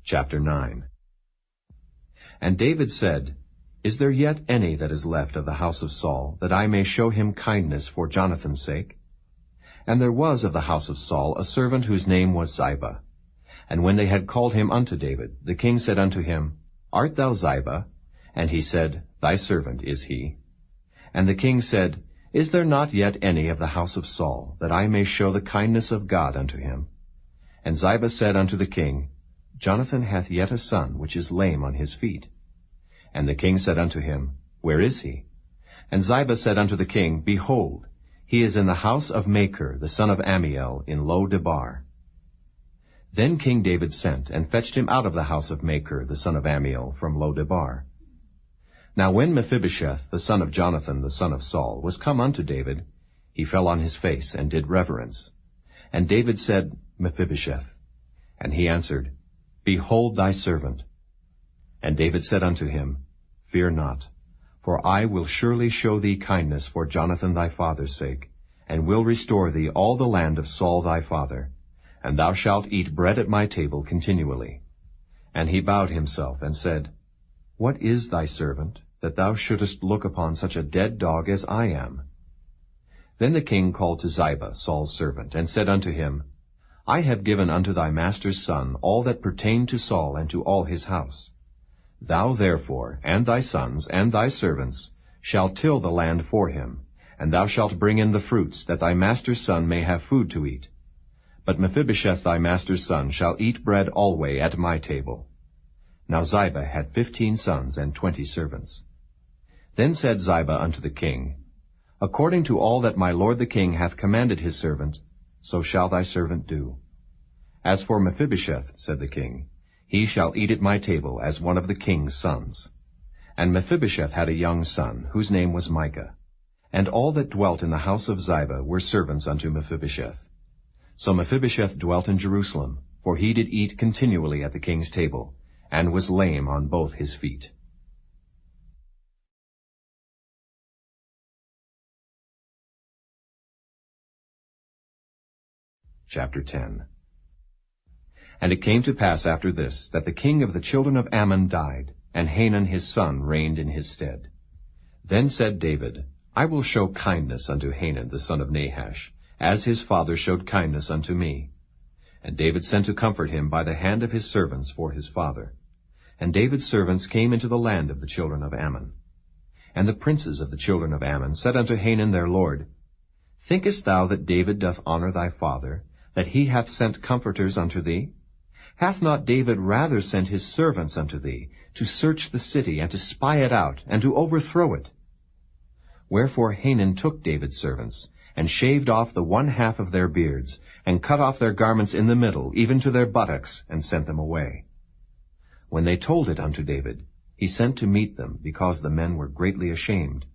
Chapter 9. And David said, Is there yet any that is left of the house of Saul, that I may show him kindness for Jonathan's sake? And there was of the house of Saul a servant whose name was Ziba. And when they had called him unto David, the king said unto him, Art thou Ziba? And he said, Thy servant is he. And the king said, Is there not yet any of the house of Saul, that I may show the kindness of God unto him? And Ziba said unto the king, Jonathan hath yet a son, which is lame on his feet. And the king said unto him, Where is he? And Ziba said unto the king, Behold, he is in the house of Machir, the son of Ammiel, in Lo-debar. Then King David sent, and fetched him out of the house of Machir, the son of Ammiel, from Lo-debar. Now when Mephibosheth, the son of Jonathan, the son of Saul, was come unto David, he fell on his face, and did reverence. And David said, Mephibosheth. And he answered, Behold thy servant. And David said unto him, Fear not, for I will surely show thee kindness for Jonathan thy father's sake, and will restore thee all the land of Saul thy father, and thou shalt eat bread at my table continually. And he bowed himself, and said, What is thy servant, that thou shouldest look upon such a dead dog as I am? Then the king called to Ziba, Saul's servant, and said unto him, I have given unto thy master's son all that pertained to Saul and to all his house. Thou therefore, and thy sons, and thy servants, shalt till the land for him, and thou shalt bring in the fruits, that thy master's son may have food to eat. But Mephibosheth thy master's son shall eat bread alway at my table. Now Ziba had 15 sons and 20 servants. Then said Ziba unto the king, According to all that my lord the king hath commanded his servant, so shall thy servant do. As for Mephibosheth, said the king, he shall eat at my table as one of the king's sons. And Mephibosheth had a young son, whose name was Micah. And all that dwelt in the house of Ziba were servants unto Mephibosheth. So Mephibosheth dwelt in Jerusalem, for he did eat continually at the king's table, and was lame on both his feet. Chapter 10. And it came to pass after this, that the king of the children of Ammon died, and Hanun his son reigned in his stead. Then said David, I will show kindness unto Hanun the son of Nahash, as his father showed kindness unto me. And David sent to comfort him by the hand of his servants for his father. And David's servants came into the land of the children of Ammon. And the princes of the children of Ammon said unto Hanun their lord, Thinkest thou that David doth honor thy father, that he hath sent comforters unto thee? Hath not David rather sent his servants unto thee, to search the city, and to spy it out, and to overthrow it? Wherefore Hanun took David's servants, and shaved off the one half of their beards, and cut off their garments in the middle, even to their buttocks, and sent them away. When they told it unto David, he sent to meet them, because the men were greatly ashamed.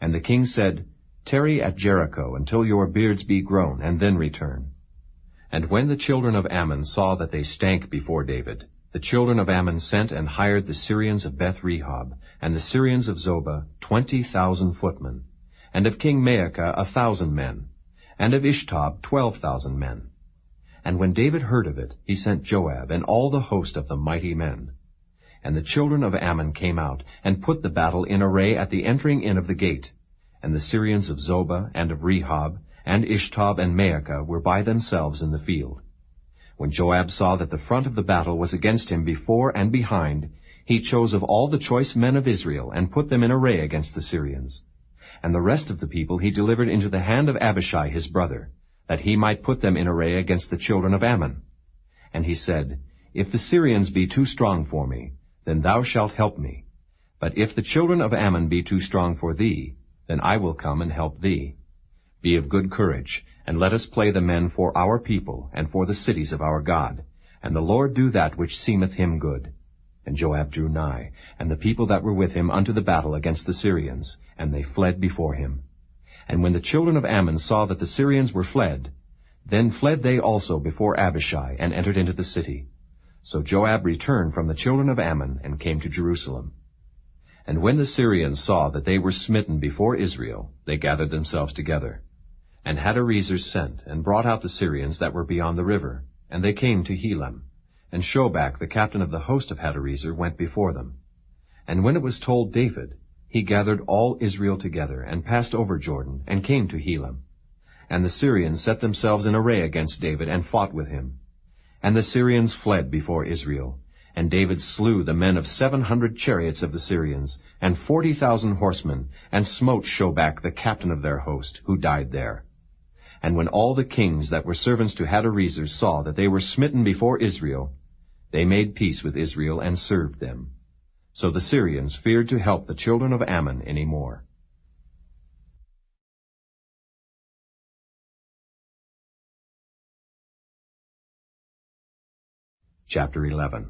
And the king said, Tarry at Jericho until your beards be grown, and then return. And when the children of Ammon saw that they stank before David, the children of Ammon sent and hired the Syrians of Beth-rehob, and the Syrians of Zobah 20,000 footmen, and of King Maacah 1,000 men, and of Ishtob 12,000 men. And when David heard of it, he sent Joab and all the host of the mighty men. And the children of Ammon came out, and put the battle in array at the entering in of the gate. And the Syrians of Zobah and of Rehob, and Ishtob and Maacah were by themselves in the field. When Joab saw that the front of the battle was against him before and behind, he chose of all the choice men of Israel, and put them in array against the Syrians. And the rest of the people he delivered into the hand of Abishai his brother, that he might put them in array against the children of Ammon. And he said, If the Syrians be too strong for me, then thou shalt help me. But if the children of Ammon be too strong for thee, then I will come and help thee. Be of good courage, and let us play the men for our people, and for the cities of our God, and the Lord do that which seemeth him good. And Joab drew nigh, and the people that were with him unto the battle against the Syrians, and they fled before him. And when the children of Ammon saw that the Syrians were fled, then fled they also before Abishai, and entered into the city. So Joab returned from the children of Ammon, and came to Jerusalem. And when the Syrians saw that they were smitten before Israel, they gathered themselves together. And Hadarezer sent, and brought out the Syrians that were beyond the river, and they came to Helam. And Shobach, the captain of the host of Hadarezer, went before them. And when it was told David, he gathered all Israel together, and passed over Jordan, and came to Helam. And the Syrians set themselves in array against David, and fought with him. And the Syrians fled before Israel. And David slew the men of 700 chariots of the Syrians, and 40,000 horsemen, and smote Shobach the captain of their host, who died there. And when all the kings that were servants to Hadarezer saw that they were smitten before Israel, they made peace with Israel, and served them. So the Syrians feared to help the children of Ammon any more. Chapter 11.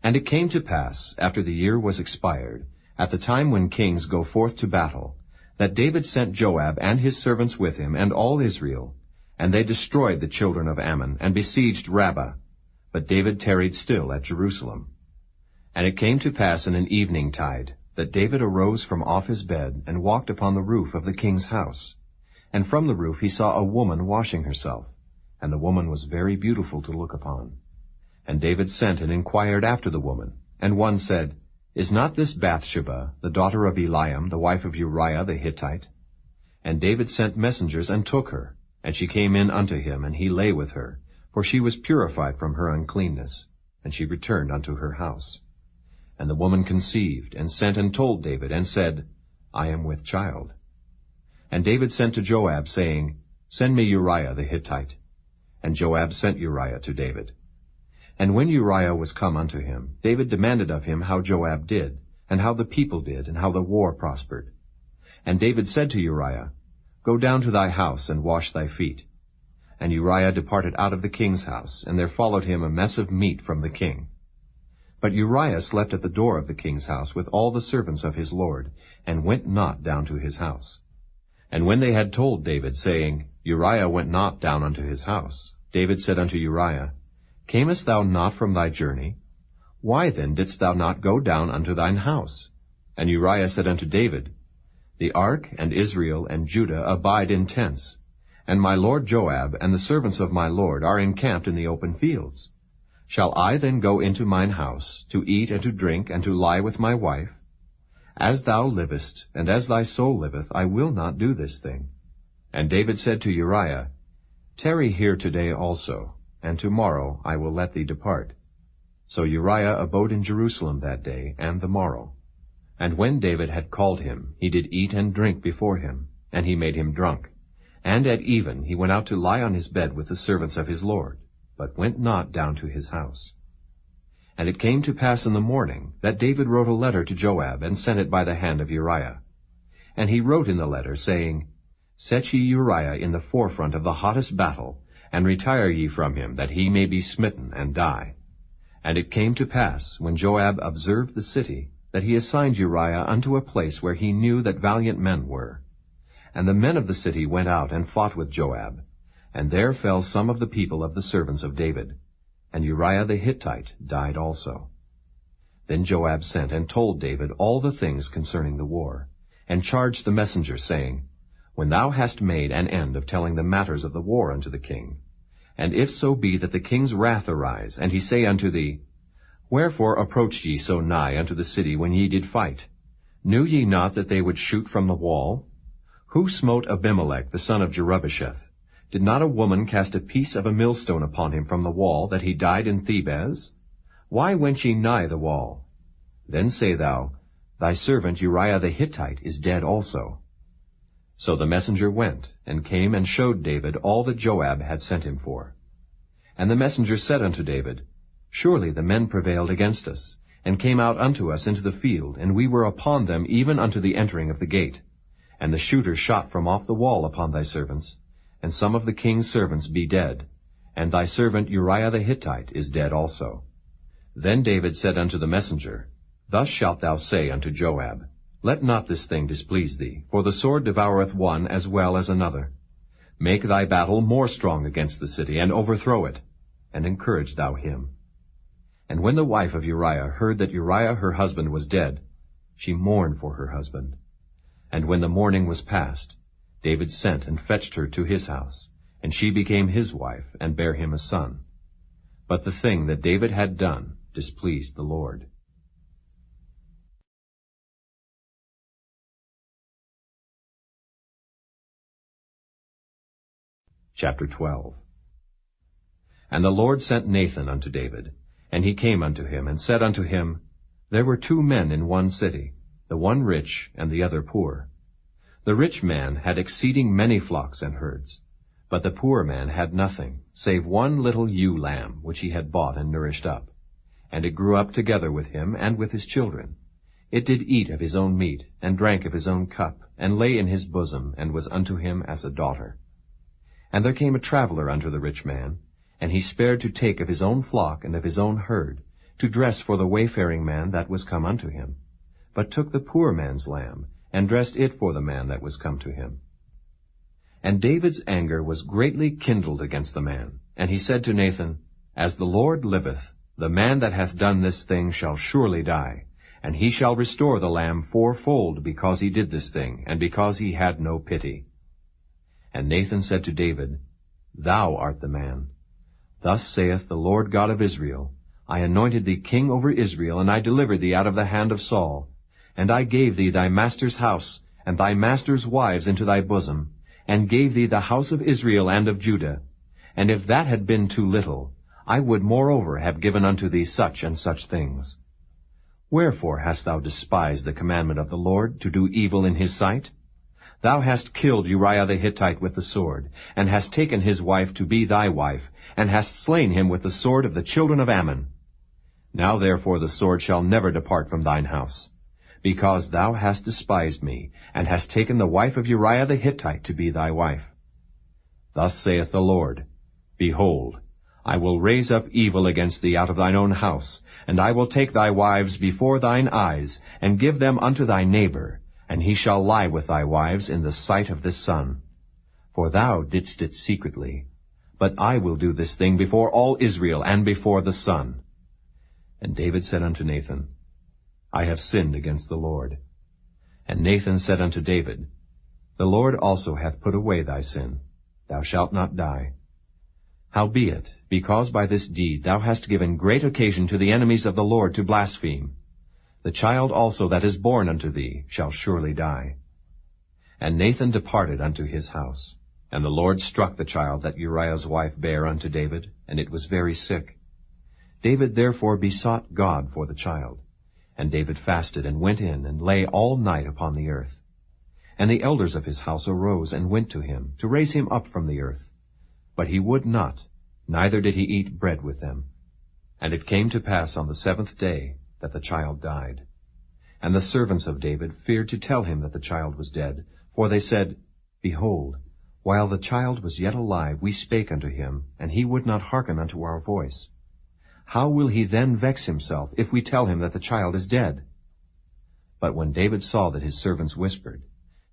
And it came to pass, after the year was expired, at the time when kings go forth to battle, that David sent Joab and his servants with him, and all Israel, and they destroyed the children of Ammon, and besieged Rabbah. But David tarried still at Jerusalem. And it came to pass in an evening tide, that David arose from off his bed, and walked upon the roof of the king's house. And from the roof he saw a woman washing herself, and the woman was very beautiful to look upon. And David sent and inquired after the woman. And one said, Is not this Bathsheba, the daughter of Eliam, the wife of Uriah the Hittite? And David sent messengers, and took her. And she came in unto him, and he lay with her, for she was purified from her uncleanness. And she returned unto her house. And the woman conceived, and sent and told David, and said, I am with child. And David sent to Joab, saying, Send me Uriah the Hittite. And Joab sent Uriah to David. And when Uriah was come unto him, David demanded of him how Joab did, and how the people did, and how the war prospered. And David said to Uriah, Go down to thy house, and wash thy feet. And Uriah departed out of the king's house, and there followed him a mess of meat from the king. But Uriah slept at the door of the king's house with all the servants of his lord, and went not down to his house. And when they had told David, saying, Uriah went not down unto his house, David said unto Uriah, Camest thou not from thy journey? Why then didst thou not go down unto thine house? And Uriah said unto David, The ark and Israel and Judah abide in tents, And my lord Joab and the servants of my lord are encamped in the open fields. Shall I then go into mine house, to eat and to drink, and to lie with my wife? As thou livest, and as thy soul liveth, I will not do this thing. And David said to Uriah, Tarry here today also, and tomorrow I will let thee depart. So Uriah abode in Jerusalem that day and the morrow. And when David had called him, he did eat and drink before him, and he made him drunk. And at even he went out to lie on his bed with the servants of his lord, but went not down to his house. And it came to pass in the morning that David wrote a letter to Joab, and sent it by the hand of Uriah. And he wrote in the letter, saying, Set ye Uriah in the forefront of the hottest battle, and retire ye from him, that he may be smitten and die. And it came to pass, when Joab observed the city, that he assigned Uriah unto a place where he knew that valiant men were. And the men of the city went out and fought with Joab, and there fell some of the people of the servants of David. And Uriah the Hittite died also. Then Joab sent and told David all the things concerning the war, and charged the messenger, saying, When thou hast made an end of telling the matters of the war unto the king, and if so be that the king's wrath arise, and he say unto thee, Wherefore approached ye so nigh unto the city when ye did fight? Knew ye not that they would shoot from the wall? Who smote Abimelech the son of Jerubbesheth? Did not a woman cast a piece of a millstone upon him from the wall, that he died in Thebez? Why went ye nigh the wall? Then say thou, Thy servant Uriah the Hittite is dead also. So the messenger went, and came and showed David all that Joab had sent him for. And the messenger said unto David, Surely the men prevailed against us, and came out unto us into the field, and we were upon them even unto the entering of the gate. And the shooters shot from off the wall upon thy servants, and some of the king's servants be dead, and thy servant Uriah the Hittite is dead also. Then David said unto the messenger, Thus shalt thou say unto Joab, Let not this thing displease thee, for the sword devoureth one as well as another. Make thy battle more strong against the city, and overthrow it, and encourage thou him. And when the wife of Uriah heard that Uriah her husband was dead, she mourned for her husband. And when the mourning was past, David sent and fetched her to his house, and she became his wife, and bare him a son. But the thing that David had done displeased the Lord. Chapter 12. And the Lord sent Nathan unto David, and he came unto him, and said unto him, There were 2 men in one city, the one rich, and the other poor. The rich man had exceeding many flocks and herds, but the poor man had nothing, save one little ewe lamb, which he had bought and nourished up. And it grew up together with him and with his children. It did eat of his own meat, and drank of his own cup, and lay in his bosom, and was unto him as a daughter. And there came a traveller unto the rich man, and he spared to take of his own flock and of his own herd, to dress for the wayfaring man that was come unto him, but took the poor man's lamb, and dressed it for the man that was come to him. And David's anger was greatly kindled against the man, and he said to Nathan, As the Lord liveth, the man that hath done this thing shall surely die, and he shall restore the lamb 4-fold, because he did this thing, and because he had no pity. And Nathan said to David, Thou art the man. Thus saith the Lord God of Israel, I anointed thee king over Israel, and I delivered thee out of the hand of Saul. And I gave thee thy master's house, and thy master's wives into thy bosom, and gave thee the house of Israel and of Judah. And if that had been too little, I would moreover have given unto thee such and such things. Wherefore hast thou despised the commandment of the Lord, to do evil in his sight? Thou hast killed Uriah the Hittite with the sword, and hast taken his wife to be thy wife, and hast slain him with the sword of the children of Ammon. Now therefore the sword shall never depart from thine house, because thou hast despised me, and hast taken the wife of Uriah the Hittite to be thy wife. Thus saith the Lord, Behold, I will raise up evil against thee out of thine own house, and I will take thy wives before thine eyes, and give them unto thy neighbor, and he shall lie with thy wives in the sight of this sun. For thou didst it secretly, but I will do this thing before all Israel and before the sun. And David said unto Nathan, I have sinned against the Lord. And Nathan said unto David, The Lord also hath put away thy sin. thou shalt not die. Howbeit, because by this deed thou hast given great occasion to the enemies of the Lord to blaspheme, the child also that is born unto thee shall surely die. And Nathan departed unto his house. And the Lord struck the child that Uriah's wife bare unto David, and it was very sick. David therefore besought God for the child. And David fasted, and went in, and lay all night upon the earth. And the elders of his house arose, and went to him, to raise him up from the earth. But he would not, neither did he eat bread with them. And it came to pass on the 7th day that the child died. And the servants of David feared to tell him that the child was dead, for they said, Behold, while the child was yet alive, we spake unto him, and he would not hearken unto our voice. How will he then vex himself, if we tell him that the child is dead? But when David saw that his servants whispered,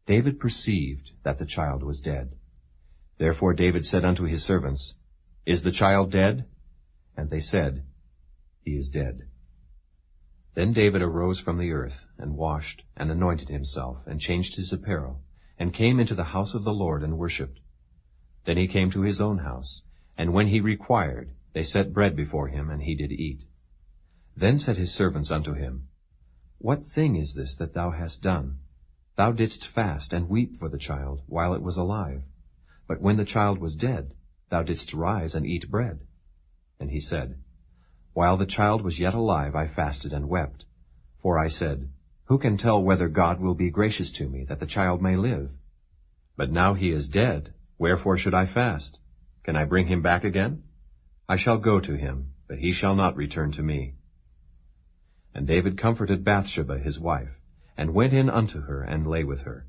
David perceived that the child was dead. Therefore David said unto his servants, Is the child dead? And they said, He is dead. Then David arose from the earth, and washed, and anointed himself, and changed his apparel, and came into the house of the Lord, and worshipped. Then he came to his own house, and when he required, they set bread before him, and he did eat. Then said his servants unto him, What thing is this that thou hast done? Thou didst fast, and weep for the child, while it was alive. But when the child was dead, thou didst rise and eat bread. And he said, While the child was yet alive, I fasted and wept. For I said, Who can tell whether God will be gracious to me, that the child may live? But now he is dead, wherefore should I fast? Can I bring him back again? I shall go to him, but he shall not return to me. And David comforted Bathsheba his wife, and went in unto her, and lay with her.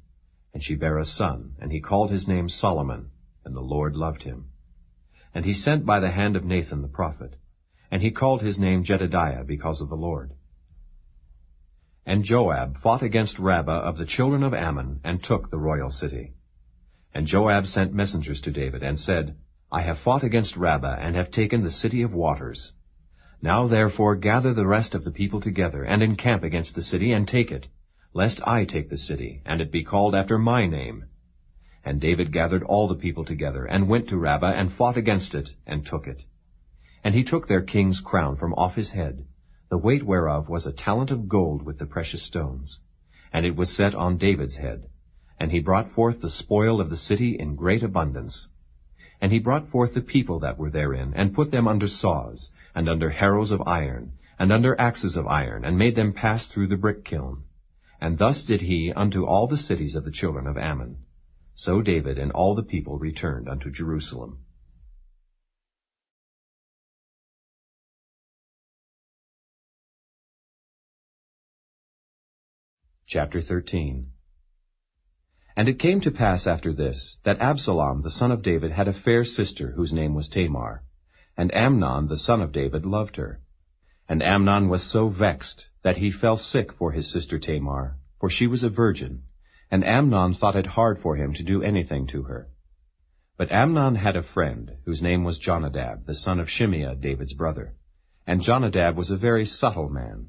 And she bare a son, and he called his name Solomon, and the Lord loved him. And he sent by the hand of Nathan the prophet, and he called his name Jedediah, because of the Lord. And Joab fought against Rabbah of the children of Ammon, and took the royal city. And Joab sent messengers to David, and said, I have fought against Rabbah, and have taken the city of waters. Now therefore gather the rest of the people together, and encamp against the city, and take it, lest I take the city, and it be called after my name. And David gathered all the people together, and went to Rabbah, and fought against it, and took it. And he took their king's crown from off his head, the weight whereof was a talent of gold with the precious stones. And it was set on David's head. And he brought forth the spoil of the city in great abundance. And he brought forth the people that were therein, and put them under saws, and under harrows of iron, and under axes of iron, and made them pass through the brick kiln. And thus did he unto all the cities of the children of Ammon. So David and all the people returned unto Jerusalem. Chapter 13. And it came to pass after this, that Absalom the son of David had a fair sister, whose name was Tamar. And Amnon the son of David loved her. And Amnon was so vexed, that he fell sick for his sister Tamar, for she was a virgin. And Amnon thought it hard for him to do anything to her. But Amnon had a friend, whose name was Jonadab, the son of Shimeah, David's brother. And Jonadab was a very subtle man.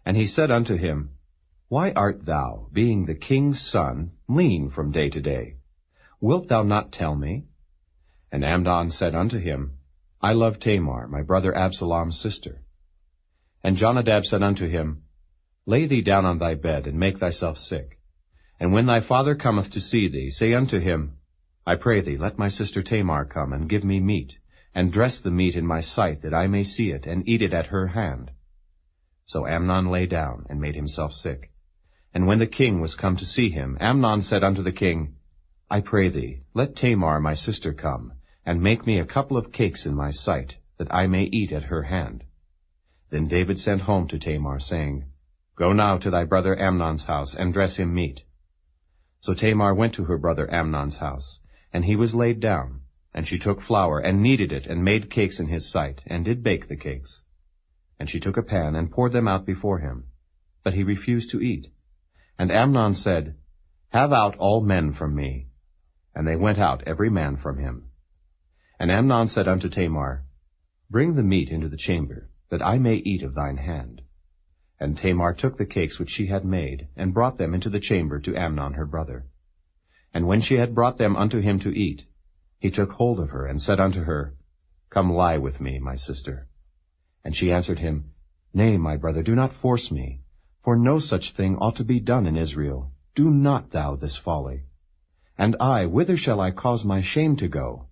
And he said unto him, Why art thou, being the king's son, lean from day to day? Wilt thou not tell me? And Amnon said unto him, I love Tamar, my brother Absalom's sister. And Jonadab said unto him, Lay thee down on thy bed, and make thyself sick. And when thy father cometh to see thee, say unto him, I pray thee, let my sister Tamar come, and give me meat, and dress the meat in my sight, that I may see it, and eat it at her hand. So Amnon lay down, and made himself sick. And when the king was come to see him, Amnon said unto the king, I pray thee, let Tamar my sister come, and make me a couple of cakes in my sight, that I may eat at her hand. Then David sent home to Tamar, saying, Go now to thy brother Amnon's house, and dress him meat. So Tamar went to her brother Amnon's house, and he was laid down. And she took flour, and kneaded it, and made cakes in his sight, and did bake the cakes. And she took a pan, and poured them out before him. But he refused to eat. And Amnon said, Have out all men from me. And they went out every man from him. And Amnon said unto Tamar, Bring the meat into the chamber, that I may eat of thine hand. And Tamar took the cakes which she had made, and brought them into the chamber to Amnon her brother. And when she had brought them unto him to eat, He took hold of her, and said unto her, Come lie with me, my sister. And she answered him, Nay, my brother, do not force me, for no such thing ought to be done in Israel. Do not thou this folly. And I, whither shall I cause my shame to go?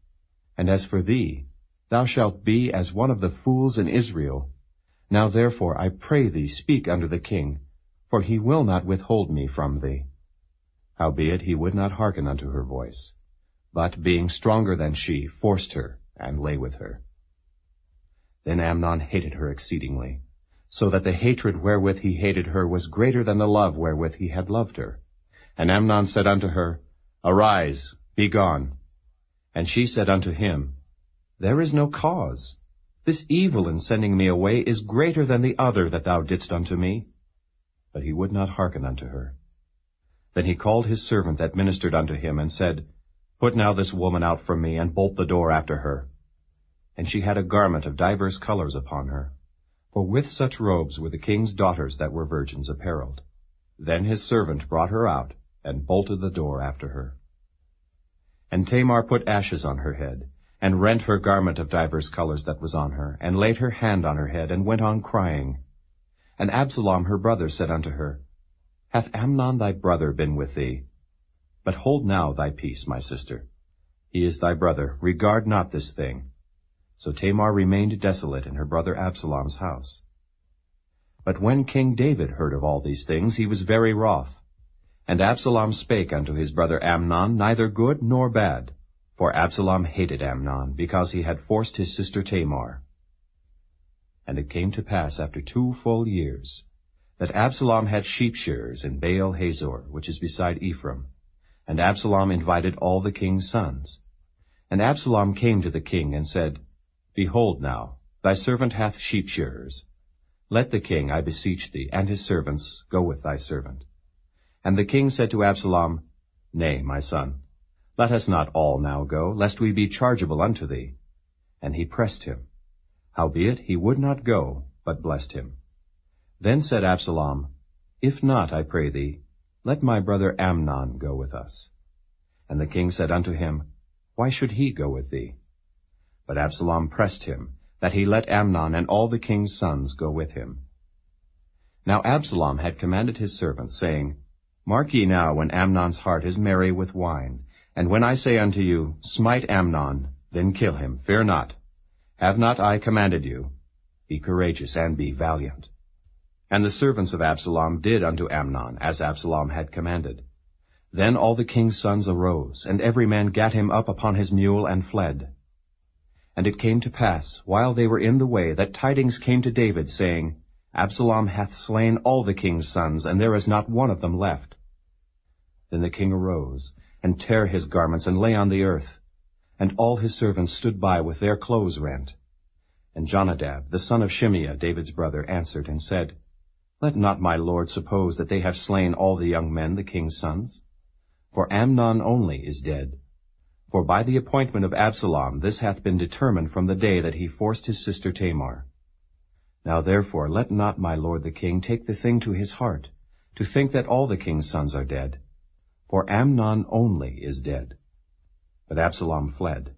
And as for thee, thou shalt be as one of the fools in Israel. Now therefore I pray thee speak unto the king, for he will not withhold me from thee. Howbeit he would not hearken unto her voice, but, being stronger than she, forced her, and lay with her. Then Amnon hated her exceedingly, so that the hatred wherewith he hated her was greater than the love wherewith he had loved her. And Amnon said unto her, Arise, be gone. And she said unto him, There is no cause. This evil in sending me away is greater than the other that thou didst unto me. But he would not hearken unto her. Then he called his servant that ministered unto him, and said, Put now this woman out from me, and bolt the door after her. And she had a garment of divers colors upon her, for with such robes were the king's daughters that were virgins apparelled. Then his servant brought her out, and bolted the door after her. And Tamar put ashes on her head, and rent her garment of divers colors that was on her, and laid her hand on her head, and went on crying. And Absalom her brother said unto her, Hath Amnon thy brother been with thee? But hold now thy peace, my sister. He is thy brother, regard not this thing. So Tamar remained desolate in her brother Absalom's house. But when King David heard of all these things, he was very wroth. And Absalom spake unto his brother Amnon neither good nor bad, for Absalom hated Amnon, because he had forced his sister Tamar. And it came to pass after 2 full years, that Absalom had sheep shearers in Baal Hazor, which is beside Ephraim. And Absalom invited all the king's sons. And Absalom came to the king, and said, Behold now, thy servant hath sheep shearers. Let the king, I beseech thee, and his servants go with thy servant. And the king said to Absalom, Nay, my son, let us not all now go, lest we be chargeable unto thee. And he pressed him. Howbeit he would not go, but blessed him. Then said Absalom, If not, I pray thee, let my brother Amnon go with us. And the king said unto him, Why should he go with thee? But Absalom pressed him, that he let Amnon and all the king's sons go with him. Now Absalom had commanded his servants, saying, Mark ye now when Amnon's heart is merry with wine, and when I say unto you, Smite Amnon, then kill him, fear not. Have not I commanded you? Be courageous and be valiant. And the servants of Absalom did unto Amnon, as Absalom had commanded. Then all the king's sons arose, and every man gat him up upon his mule, and fled. And it came to pass, while they were in the way, that tidings came to David, saying, Absalom hath slain all the king's sons, and there is not one of them left. Then the king arose, and tare his garments, and lay on the earth. And all his servants stood by with their clothes rent. And Jonadab, the son of Shimeah, David's brother, answered and said, Let not my lord suppose that they have slain all the young men, the king's sons. For Amnon only is dead. For by the appointment of Absalom this hath been determined from the day that he forced his sister Tamar. Now therefore let not my lord the king take the thing to his heart, to think that all the king's sons are dead. For Amnon only is dead. But Absalom fled.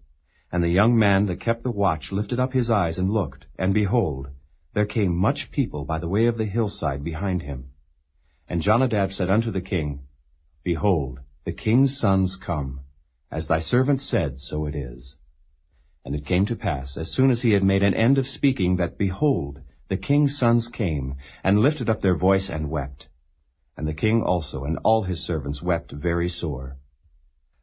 And the young man that kept the watch lifted up his eyes and looked, and behold, there came much people by the way of the hillside behind him. And Jonadab said unto the king, Behold, the king's sons come. As thy servant said, so it is. And it came to pass, as soon as he had made an end of speaking, that, behold, the king's sons came, and lifted up their voice and wept. And the king also and all his servants wept very sore.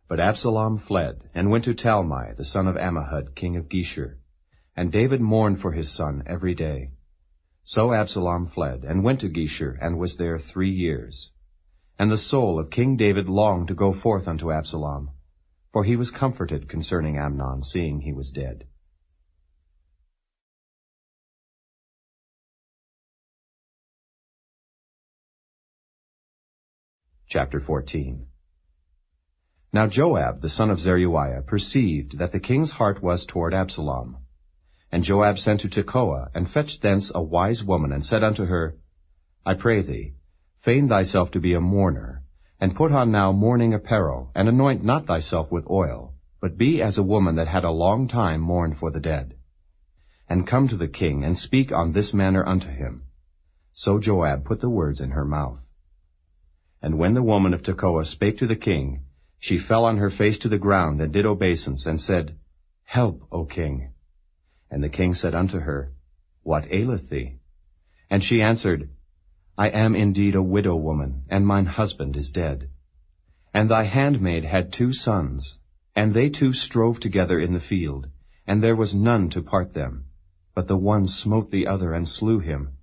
But Absalom fled, and went to Talmai, the son of Ammihud, king of Geshur. And David mourned for his son every day. So Absalom fled, and went to Geshur, and was there 3 years. And the soul of King David longed to go forth unto Absalom, for he was comforted concerning Amnon, seeing he was dead. Chapter 14. Now Joab, the son of Zeruiah, perceived that the king's heart was toward Absalom. And Joab sent to Tekoa, and fetched thence a wise woman, and said unto her, I pray thee, feign thyself to be a mourner, and put on now mourning apparel, and anoint not thyself with oil, but be as a woman that had a long time mourned for the dead. And come to the king, and speak on this manner unto him. So Joab put the words in her mouth. And when the woman of Tekoa spake to the king, she fell on her face to the ground, and did obeisance, and said, Help, O king. And the king said unto her, What aileth thee? And she answered, I am indeed a widow woman, and mine husband is dead. And thy handmaid had 2 sons, and they 2 strove together in the field, and there was none to part them. But the one smote the other, and slew him.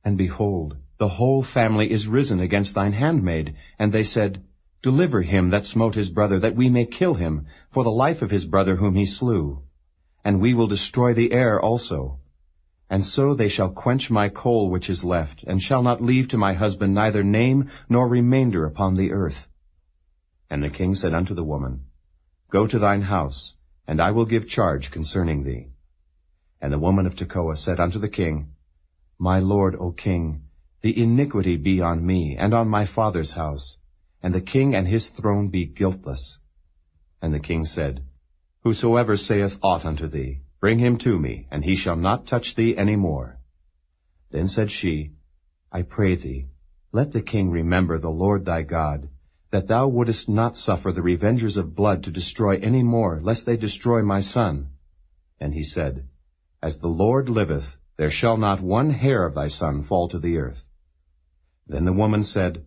And behold, the whole family is risen against thine handmaid. And they said, Deliver him that smote his brother, that we may kill him, for the life of his brother whom he slew. And we will destroy the heir also. And so they shall quench my coal which is left, and shall not leave to my husband neither name nor remainder upon the earth. And the king said unto the woman, Go to thine house, and I will give charge concerning thee. And the woman of Tekoa said unto the king, My lord, O king, the iniquity be on me, and on my father's house, and the king and his throne be guiltless. And the king said, Whosoever saith aught unto thee, bring him to me, and he shall not touch thee any more. Then said she, I pray thee, let the king remember the Lord thy God, that thou wouldest not suffer the revengers of blood to destroy any more, lest they destroy my son. And he said, As the Lord liveth, there shall not one hair of thy son fall to the earth. Then the woman said,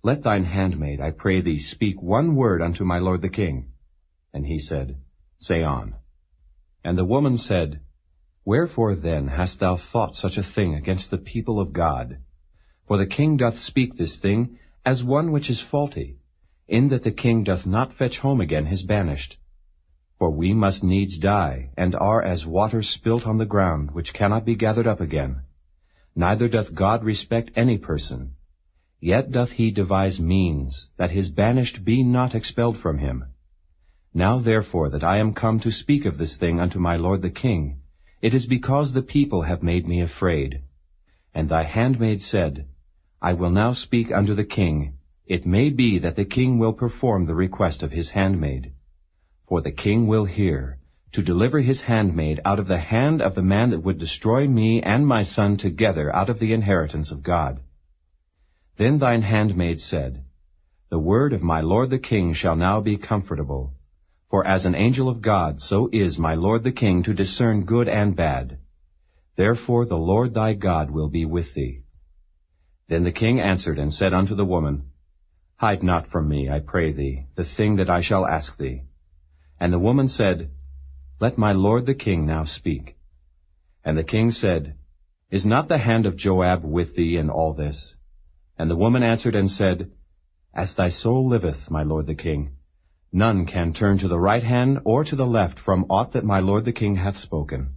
Let thine handmaid, I pray thee, speak one word unto my lord the king. And he said, Say on. And the woman said, Wherefore then hast thou thought such a thing against the people of God? For the king doth speak this thing as one which is faulty, in that the king doth not fetch home again his banished. For we must needs die, and are as water spilt on the ground, which cannot be gathered up again. Neither doth God respect any person. Yet doth he devise means, that his banished be not expelled from him. Now therefore that I am come to speak of this thing unto my lord the king, it is because the people have made me afraid. And thy handmaid said, I will now speak unto the king. It may be that the king will perform the request of his handmaid. For the king will hear, to deliver his handmaid out of the hand of the man that would destroy me and my son together out of the inheritance of God. Then thine handmaid said, The word of my lord the king shall now be comfortable. For as an angel of God, so is my lord the king to discern good and bad. Therefore the Lord thy God will be with thee. Then the king answered and said unto the woman, Hide not from me, I pray thee, the thing that I shall ask thee. And the woman said, Let my lord the king now speak. And the king said, Is not the hand of Joab with thee in all this? And the woman answered and said, As thy soul liveth, my lord the king, none can turn to the right hand or to the left from aught that my lord the king hath spoken.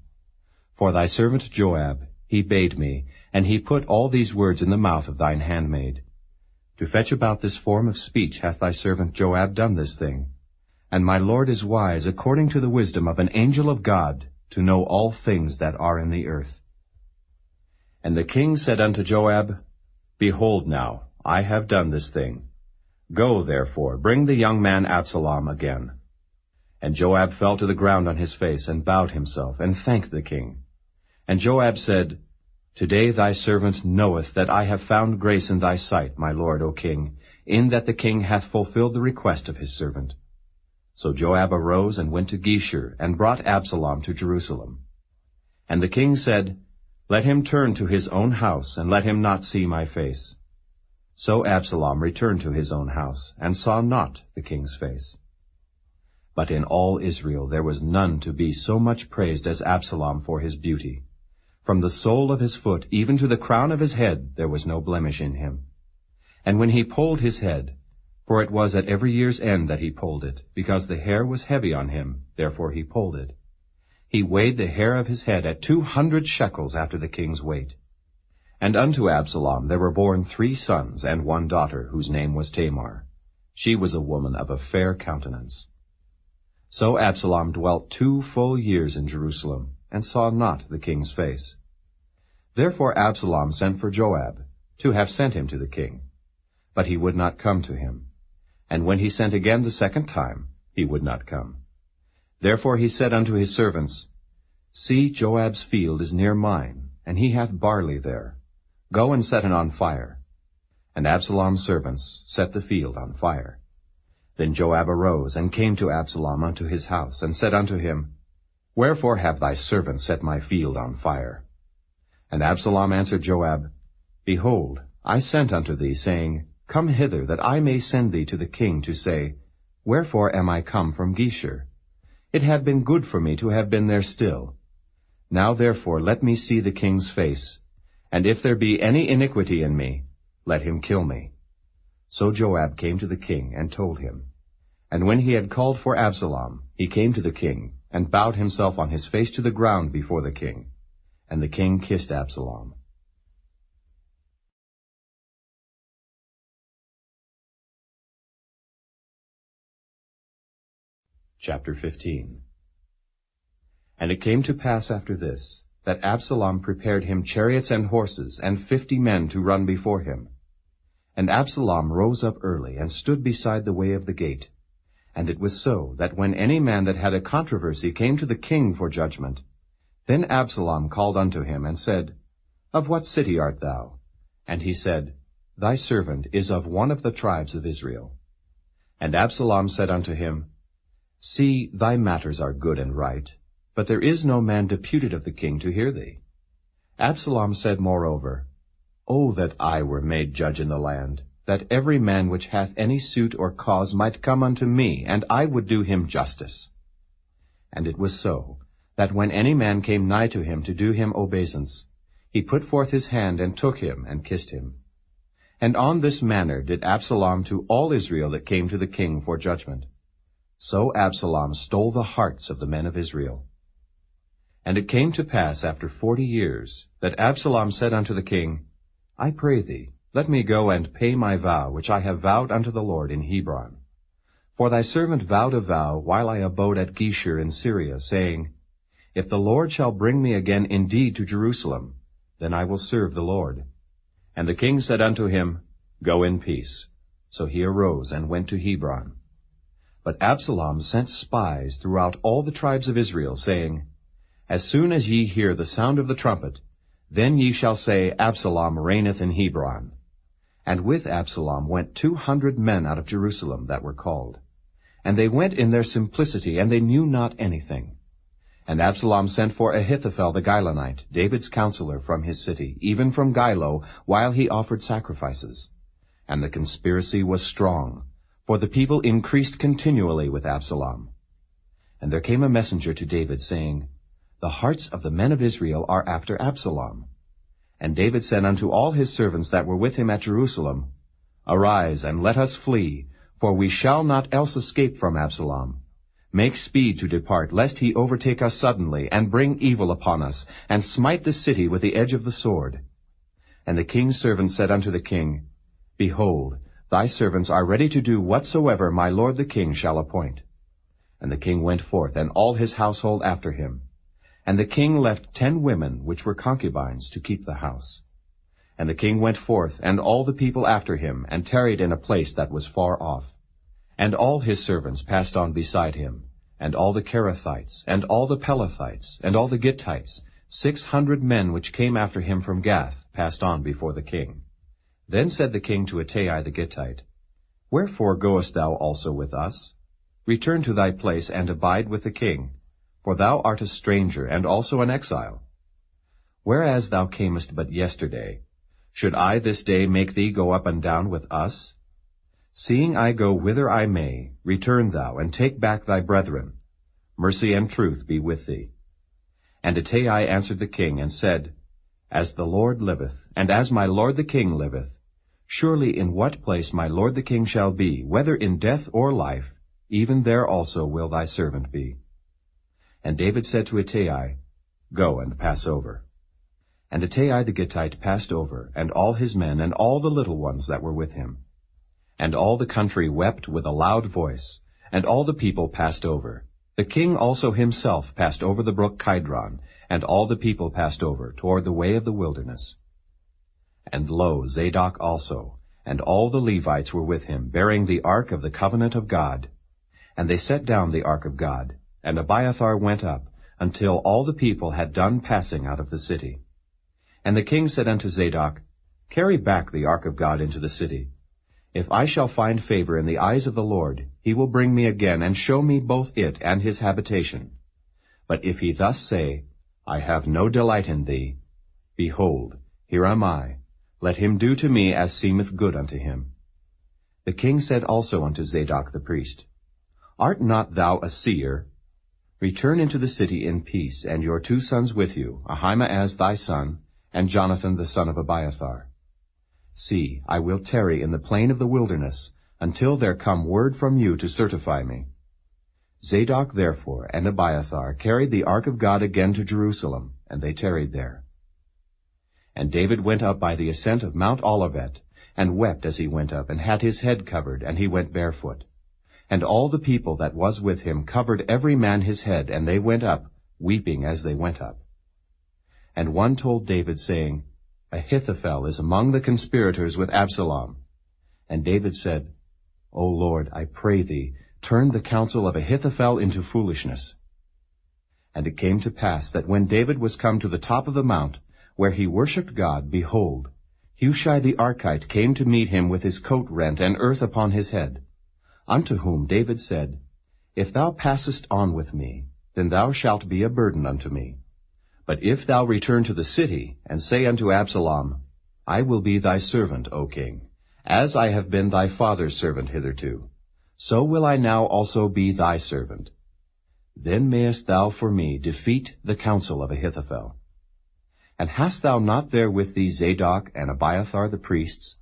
For thy servant Joab, he bade me, and he put all these words in the mouth of thine handmaid. To fetch about this form of speech hath thy servant Joab done this thing. And my lord is wise according to the wisdom of an angel of God, to know all things that are in the earth. And the king said unto Joab, Behold now, I have done this thing. Go, therefore, bring the young man Absalom again. And Joab fell to the ground on his face, and bowed himself, and thanked the king. And Joab said, Today thy servant knoweth that I have found grace in thy sight, my lord, O king, in that the king hath fulfilled the request of his servant. So Joab arose and went to Geshur, and brought Absalom to Jerusalem. And the king said, Let him turn to his own house, and let him not see my face. So Absalom returned to his own house, and saw not the king's face. But in all Israel there was none to be so much praised as Absalom for his beauty. From the sole of his foot even to the crown of his head there was no blemish in him. And when he polled his head, for it was at every year's end that he polled it, because the hair was heavy on him, therefore he polled it, he weighed the hair of his head at 200 shekels after the king's weight. And unto Absalom there were born 3 sons and 1 daughter, whose name was Tamar. She was a woman of a fair countenance. So Absalom dwelt 2 full years in Jerusalem, and saw not the king's face. Therefore Absalom sent for Joab, to have sent him to the king. But he would not come to him. And when he sent again the second time, he would not come. Therefore he said unto his servants, See, Joab's field is near mine, and he hath barley there. Go and set it on fire. And Absalom's servants set the field on fire. Then Joab arose, and came to Absalom unto his house, and said unto him, Wherefore have thy servants set my field on fire? And Absalom answered Joab, Behold, I sent unto thee, saying, Come hither, that I may send thee to the king, to say, Wherefore am I come from Geshur? It had been good for me to have been there still. Now therefore let me see the king's face, and if there be any iniquity in me, let him kill me. So Joab came to the king, and told him. And when he had called for Absalom, he came to the king, and bowed himself on his face to the ground before the king. And the king kissed Absalom. Chapter 15. And it came to pass after this, that Absalom prepared him chariots and horses, and 50 men to run before him. And Absalom rose up early, and stood beside the way of the gate. And it was so, that when any man that had a controversy came to the king for judgment, then Absalom called unto him, and said, Of what city art thou? And he said, Thy servant is of one of the tribes of Israel. And Absalom said unto him, See, thy matters are good and right, but there is no man deputed of the king to hear thee. Absalom said moreover, O that I were made judge in the land, that every man which hath any suit or cause might come unto me, and I would do him justice. And it was so, that when any man came nigh to him to do him obeisance, he put forth his hand, and took him, and kissed him. And on this manner did Absalom to all Israel that came to the king for judgment. So Absalom stole the hearts of the men of Israel. And it came to pass after 40 years, that Absalom said unto the king, I pray thee, let me go and pay my vow, which I have vowed unto the Lord in Hebron. For thy servant vowed a vow while I abode at Geshur in Syria, saying, If the Lord shall bring me again indeed to Jerusalem, then I will serve the Lord. And the king said unto him, Go in peace. So he arose and went to Hebron. But Absalom sent spies throughout all the tribes of Israel, saying, As soon as ye hear the sound of the trumpet, then ye shall say, Absalom reigneth in Hebron. And with Absalom went 200 men out of Jerusalem that were called. And they went in their simplicity, and they knew not anything. And Absalom sent for Ahithophel the Gilonite, David's counselor, from his city, even from Gilo, while he offered sacrifices. And the conspiracy was strong, for the people increased continually with Absalom. And there came a messenger to David, saying, The hearts of the men of Israel are after Absalom. And David said unto all his servants that were with him at Jerusalem, Arise, and let us flee, for we shall not else escape from Absalom. Make speed to depart, lest he overtake us suddenly, and bring evil upon us, and smite the city with the edge of the sword. And the king's servants said unto the king, Behold, thy servants are ready to do whatsoever my lord the king shall appoint. And the king went forth, and all his household after him. And the king left 10 women, which were concubines, to keep the house. And the king went forth, and all the people after him, and tarried in a place that was far off. And all his servants passed on beside him, and all the Kerethites, and all the Pelethites, and all the Gittites, 600 men which came after him from Gath, passed on before the king. Then said the king to Ittai the Gittite, Wherefore goest thou also with us? Return to thy place, and abide with the king, for thou art a stranger, and also an exile. Whereas thou camest but yesterday, should I this day make thee go up and down with us? Seeing I go whither I may, return thou, and take back thy brethren. Mercy and truth be with thee. And Ittai answered the king, and said, As the Lord liveth, and as my lord the king liveth, surely in what place my lord the king shall be, whether in death or life, even there also will thy servant be. And David said to Ittai, Go and pass over. And Ittai the Gittite passed over, and all his men, and all the little ones that were with him. And all the country wept with a loud voice, and all the people passed over. The king also himself passed over the brook Kidron, and all the people passed over toward the way of the wilderness. And lo, Zadok also, and all the Levites were with him, bearing the ark of the covenant of God. And they set down the ark of God, and Abiathar went up, until all the people had done passing out of the city. And the king said unto Zadok, Carry back the ark of God into the city. If I shall find favor in the eyes of the Lord, he will bring me again, and show me both it and his habitation. But if he thus say, I have no delight in thee, behold, here am I, let him do to me as seemeth good unto him. The king said also unto Zadok the priest, Art not thou a seer? Return into the city in peace, and your 2 sons with you, Ahimaaz thy son, and Jonathan the son of Abiathar. See, I will tarry in the plain of the wilderness, until there come word from you to certify me. Zadok therefore and Abiathar carried the ark of God again to Jerusalem, and they tarried there. And David went up by the ascent of Mount Olivet, and wept as he went up, and had his head covered, and he went barefoot. And all the people that was with him covered every man his head, and they went up, weeping as they went up. And one told David, saying, Ahithophel is among the conspirators with Absalom. And David said, O Lord, I pray thee, turn the counsel of Ahithophel into foolishness. And it came to pass that when David was come to the top of the mount, where he worshipped God, behold, Hushai the Archite came to meet him with his coat rent and earth upon his head. Unto whom David said, If thou passest on with me, then thou shalt be a burden unto me. But if thou return to the city, and say unto Absalom, I will be thy servant, O king, as I have been thy father's servant hitherto, so will I now also be thy servant. Then mayest thou for me defeat the counsel of Ahithophel. And hast thou not there with thee Zadok and Abiathar the priests?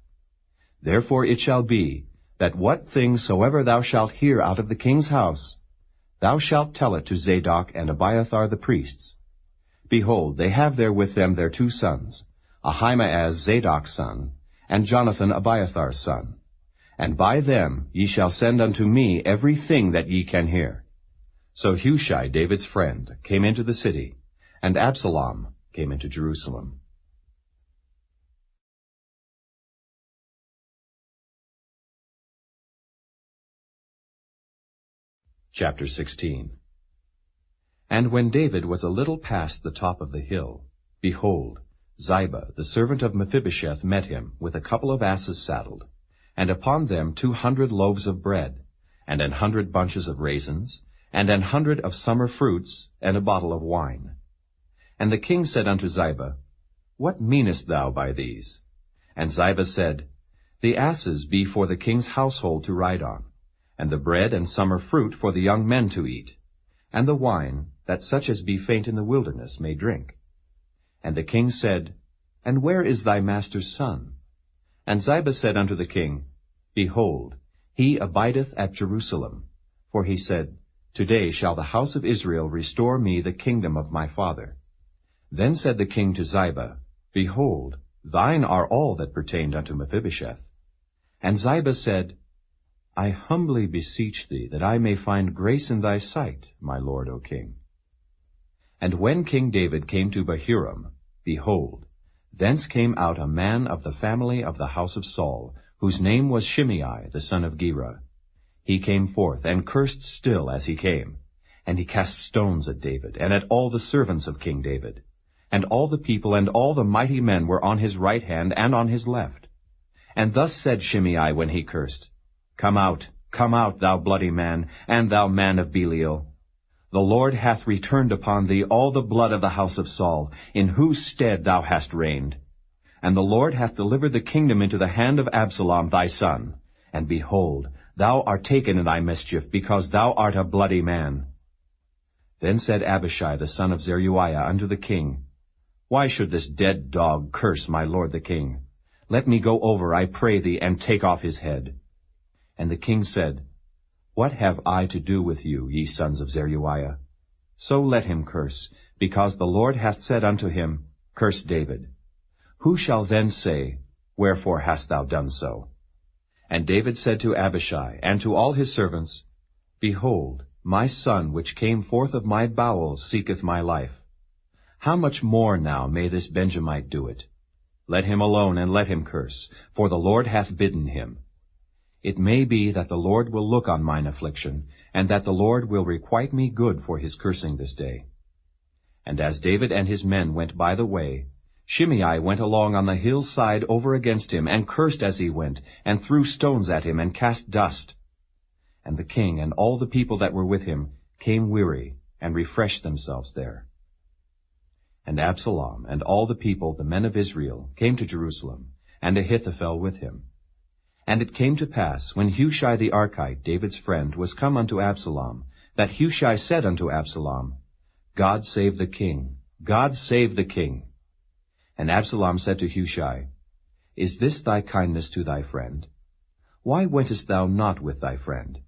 Therefore it shall be, that what thing soever thou shalt hear out of the king's house, thou shalt tell it to Zadok and Abiathar the priests. Behold, they have there with them their 2 sons, Ahimaaz Zadok's son, and Jonathan Abiathar's son. And by them ye shall send unto me every thing that ye can hear. So Hushai, David's friend, came into the city, and Absalom came into Jerusalem. Chapter 16. And when David was a little past the top of the hill, behold, Ziba, the servant of Mephibosheth, met him, with a couple of asses saddled, and upon them 200 loaves of bread, and 100 bunches of raisins, and 100 of summer fruits, and a bottle of wine. And the king said unto Ziba, What meanest thou by these? And Ziba said, The asses be for the king's household to ride on, and the bread and summer fruit for the young men to eat, and the wine, that such as be faint in the wilderness may drink. And the king said, And where is thy master's son? And Ziba said unto the king, Behold, he abideth at Jerusalem. For he said, Today shall the house of Israel restore me the kingdom of my father. Then said the king to Ziba, Behold, thine are all that pertained unto Mephibosheth. And Ziba said, I humbly beseech thee that I may find grace in thy sight, my lord, O king. And when King David came to Bahurim, behold, thence came out a man of the family of the house of Saul, whose name was Shimei the son of Gera. He came forth, and cursed still as he came. And he cast stones at David, and at all the servants of King David. And all the people and all the mighty men were on his right hand and on his left. And thus said Shimei when he cursed, Come out, thou bloody man, and thou man of Belial. The Lord hath returned upon thee all the blood of the house of Saul, in whose stead thou hast reigned. And the Lord hath delivered the kingdom into the hand of Absalom thy son. And behold, thou art taken in thy mischief, because thou art a bloody man. Then said Abishai the son of Zeruiah unto the king, Why should this dead dog curse my lord the king? Let me go over, I pray thee, and take off his head. And the king said, What have I to do with you, ye sons of Zeruiah? So let him curse, because the Lord hath said unto him, Curse David. Who shall then say, Wherefore hast thou done so? And David said to Abishai and to all his servants, Behold, my son which came forth of my bowels seeketh my life. How much more now may this Benjamite do it? Let him alone, and let him curse, for the Lord hath bidden him. It may be that the Lord will look on mine affliction, and that the Lord will requite me good for his cursing this day. And as David and his men went by the way, Shimei went along on the hillside over against him, and cursed as he went, and threw stones at him, and cast dust. And the king and all the people that were with him came weary, and refreshed themselves there. And Absalom and all the people, the men of Israel, came to Jerusalem, and Ahithophel with him. And it came to pass, when Hushai the Archite, David's friend, was come unto Absalom, that Hushai said unto Absalom, God save the king! God save the king! And Absalom said to Hushai, Is this thy kindness to thy friend? Why wentest thou not with thy friend?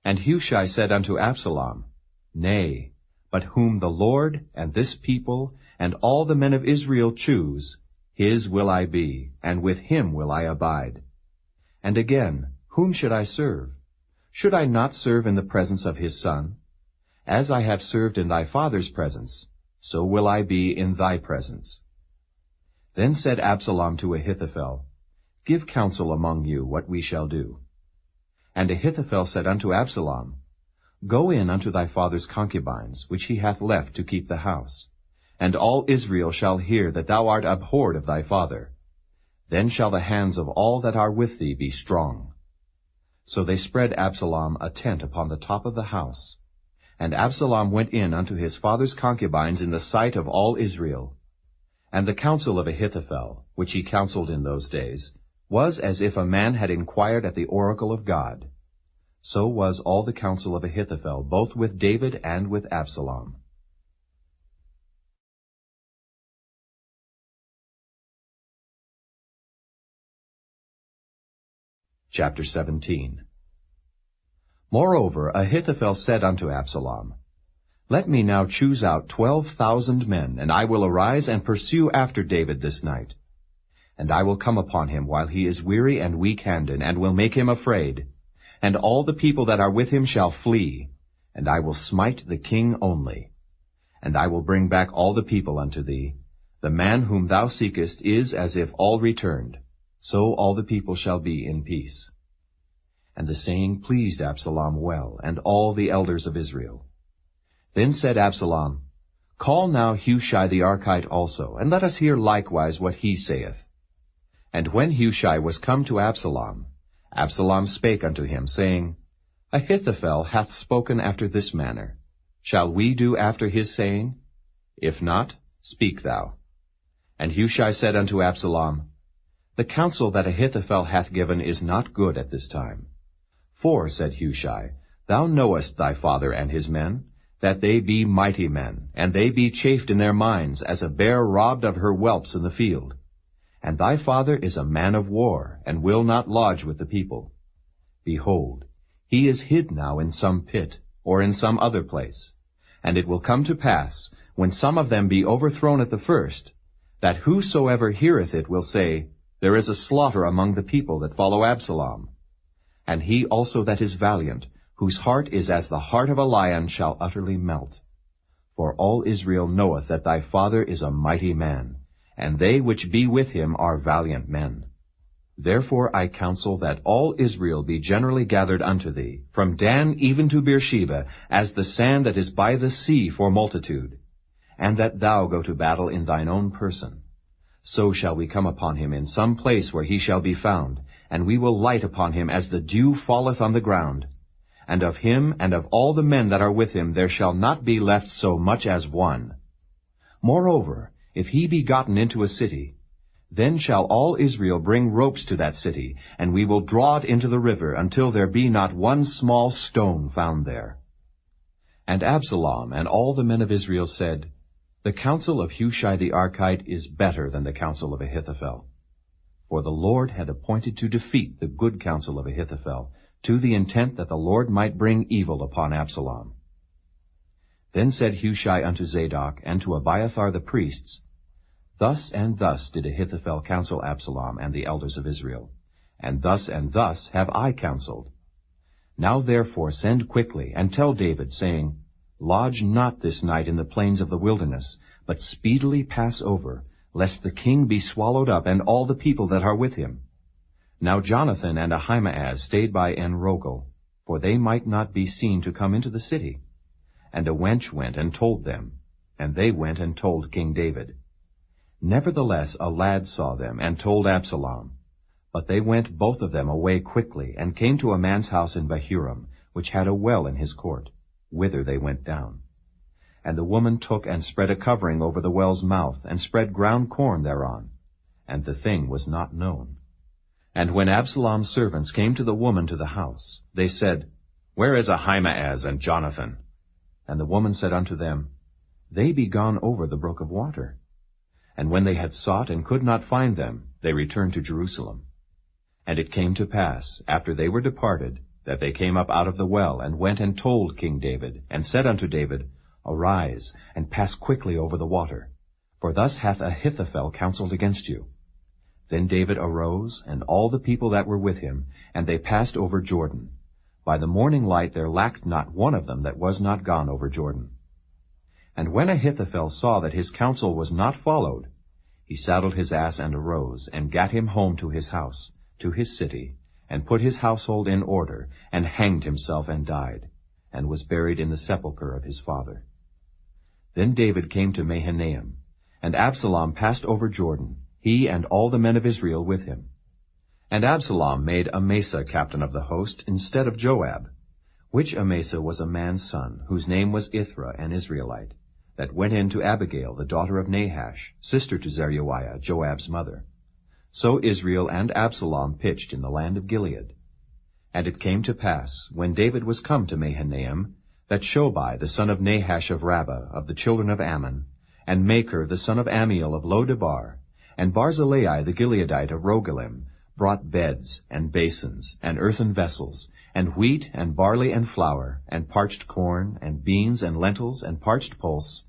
And Hushai said unto Absalom, Nay, but whom the Lord, and this people, and all the men of Israel choose, his will I be, and with him will I abide. And again, whom should I serve? Should I not serve in the presence of his son? As I have served in thy father's presence, so will I be in thy presence. Then said Absalom to Ahithophel, Give counsel among you what we shall do. And Ahithophel said unto Absalom, Go in unto thy father's concubines, which he hath left to keep the house, and all Israel shall hear that thou art abhorred of thy father. Then shall the hands of all that are with thee be strong. So they spread Absalom a tent upon the top of the house. And Absalom went in unto his father's concubines in the sight of all Israel. And the counsel of Ahithophel, which he counseled in those days, was as if a man had inquired at the oracle of God. So was all the counsel of Ahithophel, both with David and with Absalom. Chapter 17. Moreover, Ahithophel said unto Absalom, Let me now choose out 12,000 men, and I will arise and pursue after David this night. And I will come upon him while he is weary and weak-handed, and will make him afraid. And all the people that are with him shall flee, and I will smite the king only. And I will bring back all the people unto thee. The man whom thou seekest is as if all returned. So all the people shall be in peace. And the saying pleased Absalom well, and all the elders of Israel. Then said Absalom, Call now Hushai the Archite also, and let us hear likewise what he saith. And when Hushai was come to Absalom, Absalom spake unto him, saying, Ahithophel hath spoken after this manner. Shall we do after his saying? If not, speak thou. And Hushai said unto Absalom, The counsel that Ahithophel hath given is not good at this time. For, said Hushai, Thou knowest thy father and his men, that they be mighty men, and they be chafed in their minds, as a bear robbed of her whelps in the field. And thy father is a man of war, and will not lodge with the people. Behold, he is hid now in some pit, or in some other place. And it will come to pass, when some of them be overthrown at the first, that whosoever heareth it will say, There is a slaughter among the people that follow Absalom. And he also that is valiant, whose heart is as the heart of a lion, shall utterly melt. For all Israel knoweth that thy father is a mighty man, and they which be with him are valiant men. Therefore I counsel that all Israel be generally gathered unto thee, from Dan even to Beersheba, as the sand that is by the sea for multitude, and that thou go to battle in thine own person. So shall we come upon him in some place where he shall be found, and we will light upon him as the dew falleth on the ground. And of him and of all the men that are with him there shall not be left so much as one. Moreover, if he be gotten into a city, then shall all Israel bring ropes to that city, and we will draw it into the river, until there be not one small stone found there. And Absalom and all the men of Israel said, The counsel of Hushai the Archite is better than the counsel of Ahithophel. For the Lord had appointed to defeat the good counsel of Ahithophel, to the intent that the Lord might bring evil upon Absalom. Then said Hushai unto Zadok and to Abiathar the priests, Thus and thus did Ahithophel counsel Absalom and the elders of Israel, and thus have I counseled. Now therefore send quickly, and tell David, saying, Lodge not this night in the plains of the wilderness, but speedily pass over, lest the king be swallowed up, and all the people that are with him. Now Jonathan and Ahimaaz stayed by En Rogel, for they might not be seen to come into the city. And a wench went and told them, and they went and told King David. Nevertheless a lad saw them, and told Absalom. But they went both of them away quickly, and came to a man's house in Bahurim, which had a well in his court, whither they went down. And the woman took and spread a covering over the well's mouth, and spread ground corn thereon. And the thing was not known. And when Absalom's servants came to the woman to the house, they said, Where is Ahimaaz and Jonathan? And the woman said unto them, They be gone over the brook of water. And when they had sought and could not find them, they returned to Jerusalem. And it came to pass, after they were departed, that they came up out of the well, and went and told King David, and said unto David, Arise, and pass quickly over the water, for thus hath Ahithophel counseled against you. Then David arose, and all the people that were with him, and they passed over Jordan. By the morning light there lacked not one of them that was not gone over Jordan. And when Ahithophel saw that his counsel was not followed, he saddled his ass and arose, and gat him home to his house, to his city, and put his household in order, and hanged himself and died, and was buried in the sepulchre of his father. Then David came to Mahanaim, and Absalom passed over Jordan, he and all the men of Israel with him. And Absalom made Amasa captain of the host instead of Joab, which Amasa was a man's son, whose name was Ithra, an Israelite, that went in to Abigail, the daughter of Nahash, sister to Zeruiah, Joab's mother. So Israel and Absalom pitched in the land of Gilead. And it came to pass, when David was come to Mahanaim, that Shobai the son of Nahash of Rabbah, of the children of Ammon, and Machir the son of Ammiel of Lo-debar, and Barzillai the Gileadite of Rogelim, brought beds, and basins, and earthen vessels, and wheat, and barley, and flour, and parched corn, and beans, and lentils, and parched pulse,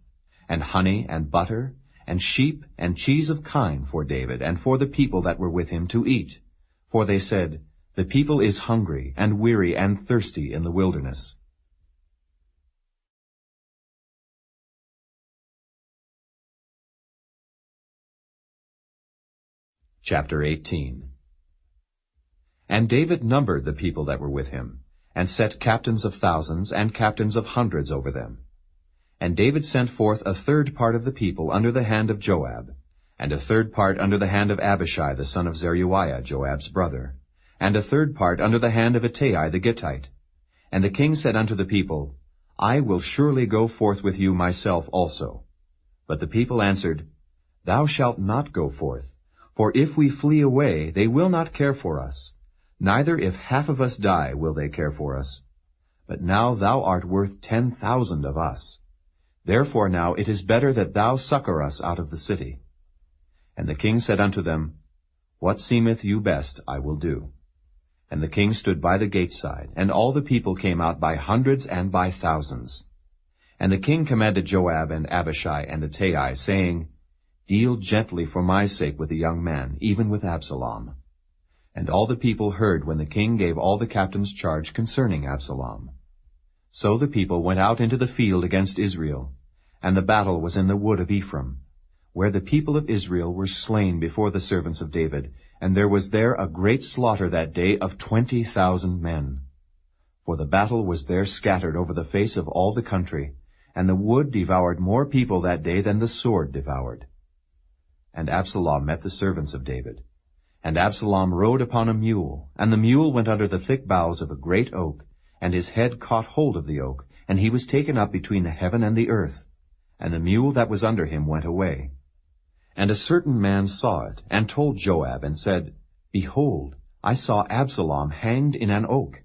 and honey, and butter, and sheep, and cheese of kine for David, and for the people that were with him to eat. For they said, The people is hungry, and weary, and thirsty in the wilderness. Chapter 18. And David numbered the people that were with him, and set captains of thousands and captains of hundreds over them. And David sent forth a third part of the people under the hand of Joab, and a third part under the hand of Abishai the son of Zeruiah, Joab's brother, and a third part under the hand of Ittai the Gittite. And the king said unto the people, I will surely go forth with you myself also. But the people answered, Thou shalt not go forth. For if we flee away, they will not care for us. Neither if half of us die will they care for us. But now thou art worth 10,000 of us. Therefore now it is better that thou succor us out of the city. And the king said unto them, What seemeth you best I will do. And the king stood by the gate side, and all the people came out by hundreds and by thousands. And the king commanded Joab and Abishai and Ittai, saying, Deal gently for my sake with the young man, even with Absalom. And all the people heard when the king gave all the captains charge concerning Absalom. So the people went out into the field against Israel, and the battle was in the wood of Ephraim, where the people of Israel were slain before the servants of David, and there was there a great slaughter that day of 20,000 men. For the battle was there scattered over the face of all the country, and the wood devoured more people that day than the sword devoured. And Absalom met the servants of David. And Absalom rode upon a mule, and the mule went under the thick boughs of a great oak, and his head caught hold of the oak, and he was taken up between the heaven and the earth, and the mule that was under him went away. And a certain man saw it, and told Joab, and said, Behold, I saw Absalom hanged in an oak.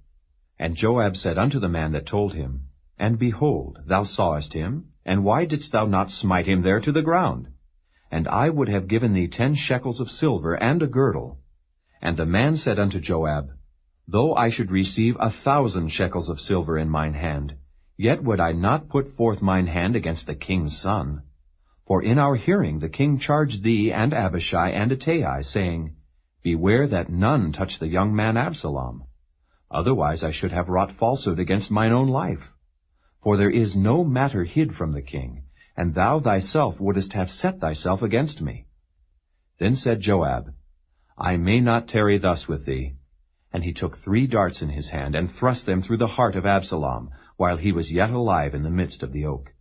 And Joab said unto the man that told him, And behold, thou sawest him, and why didst thou not smite him there to the ground? And I would have given thee 10 shekels of silver and a girdle. And the man said unto Joab, Though I should receive 1,000 shekels of silver in mine hand, yet would I not put forth mine hand against the king's son. For in our hearing the king charged thee and Abishai and Ittai, saying, Beware that none touch the young man Absalom. Otherwise I should have wrought falsehood against mine own life. For there is no matter hid from the king, and thou thyself wouldest have set thyself against me. Then said Joab, I may not tarry thus with thee. And he took 3 darts in his hand, and thrust them through the heart of Absalom, while he was yet alive in the midst of the oak.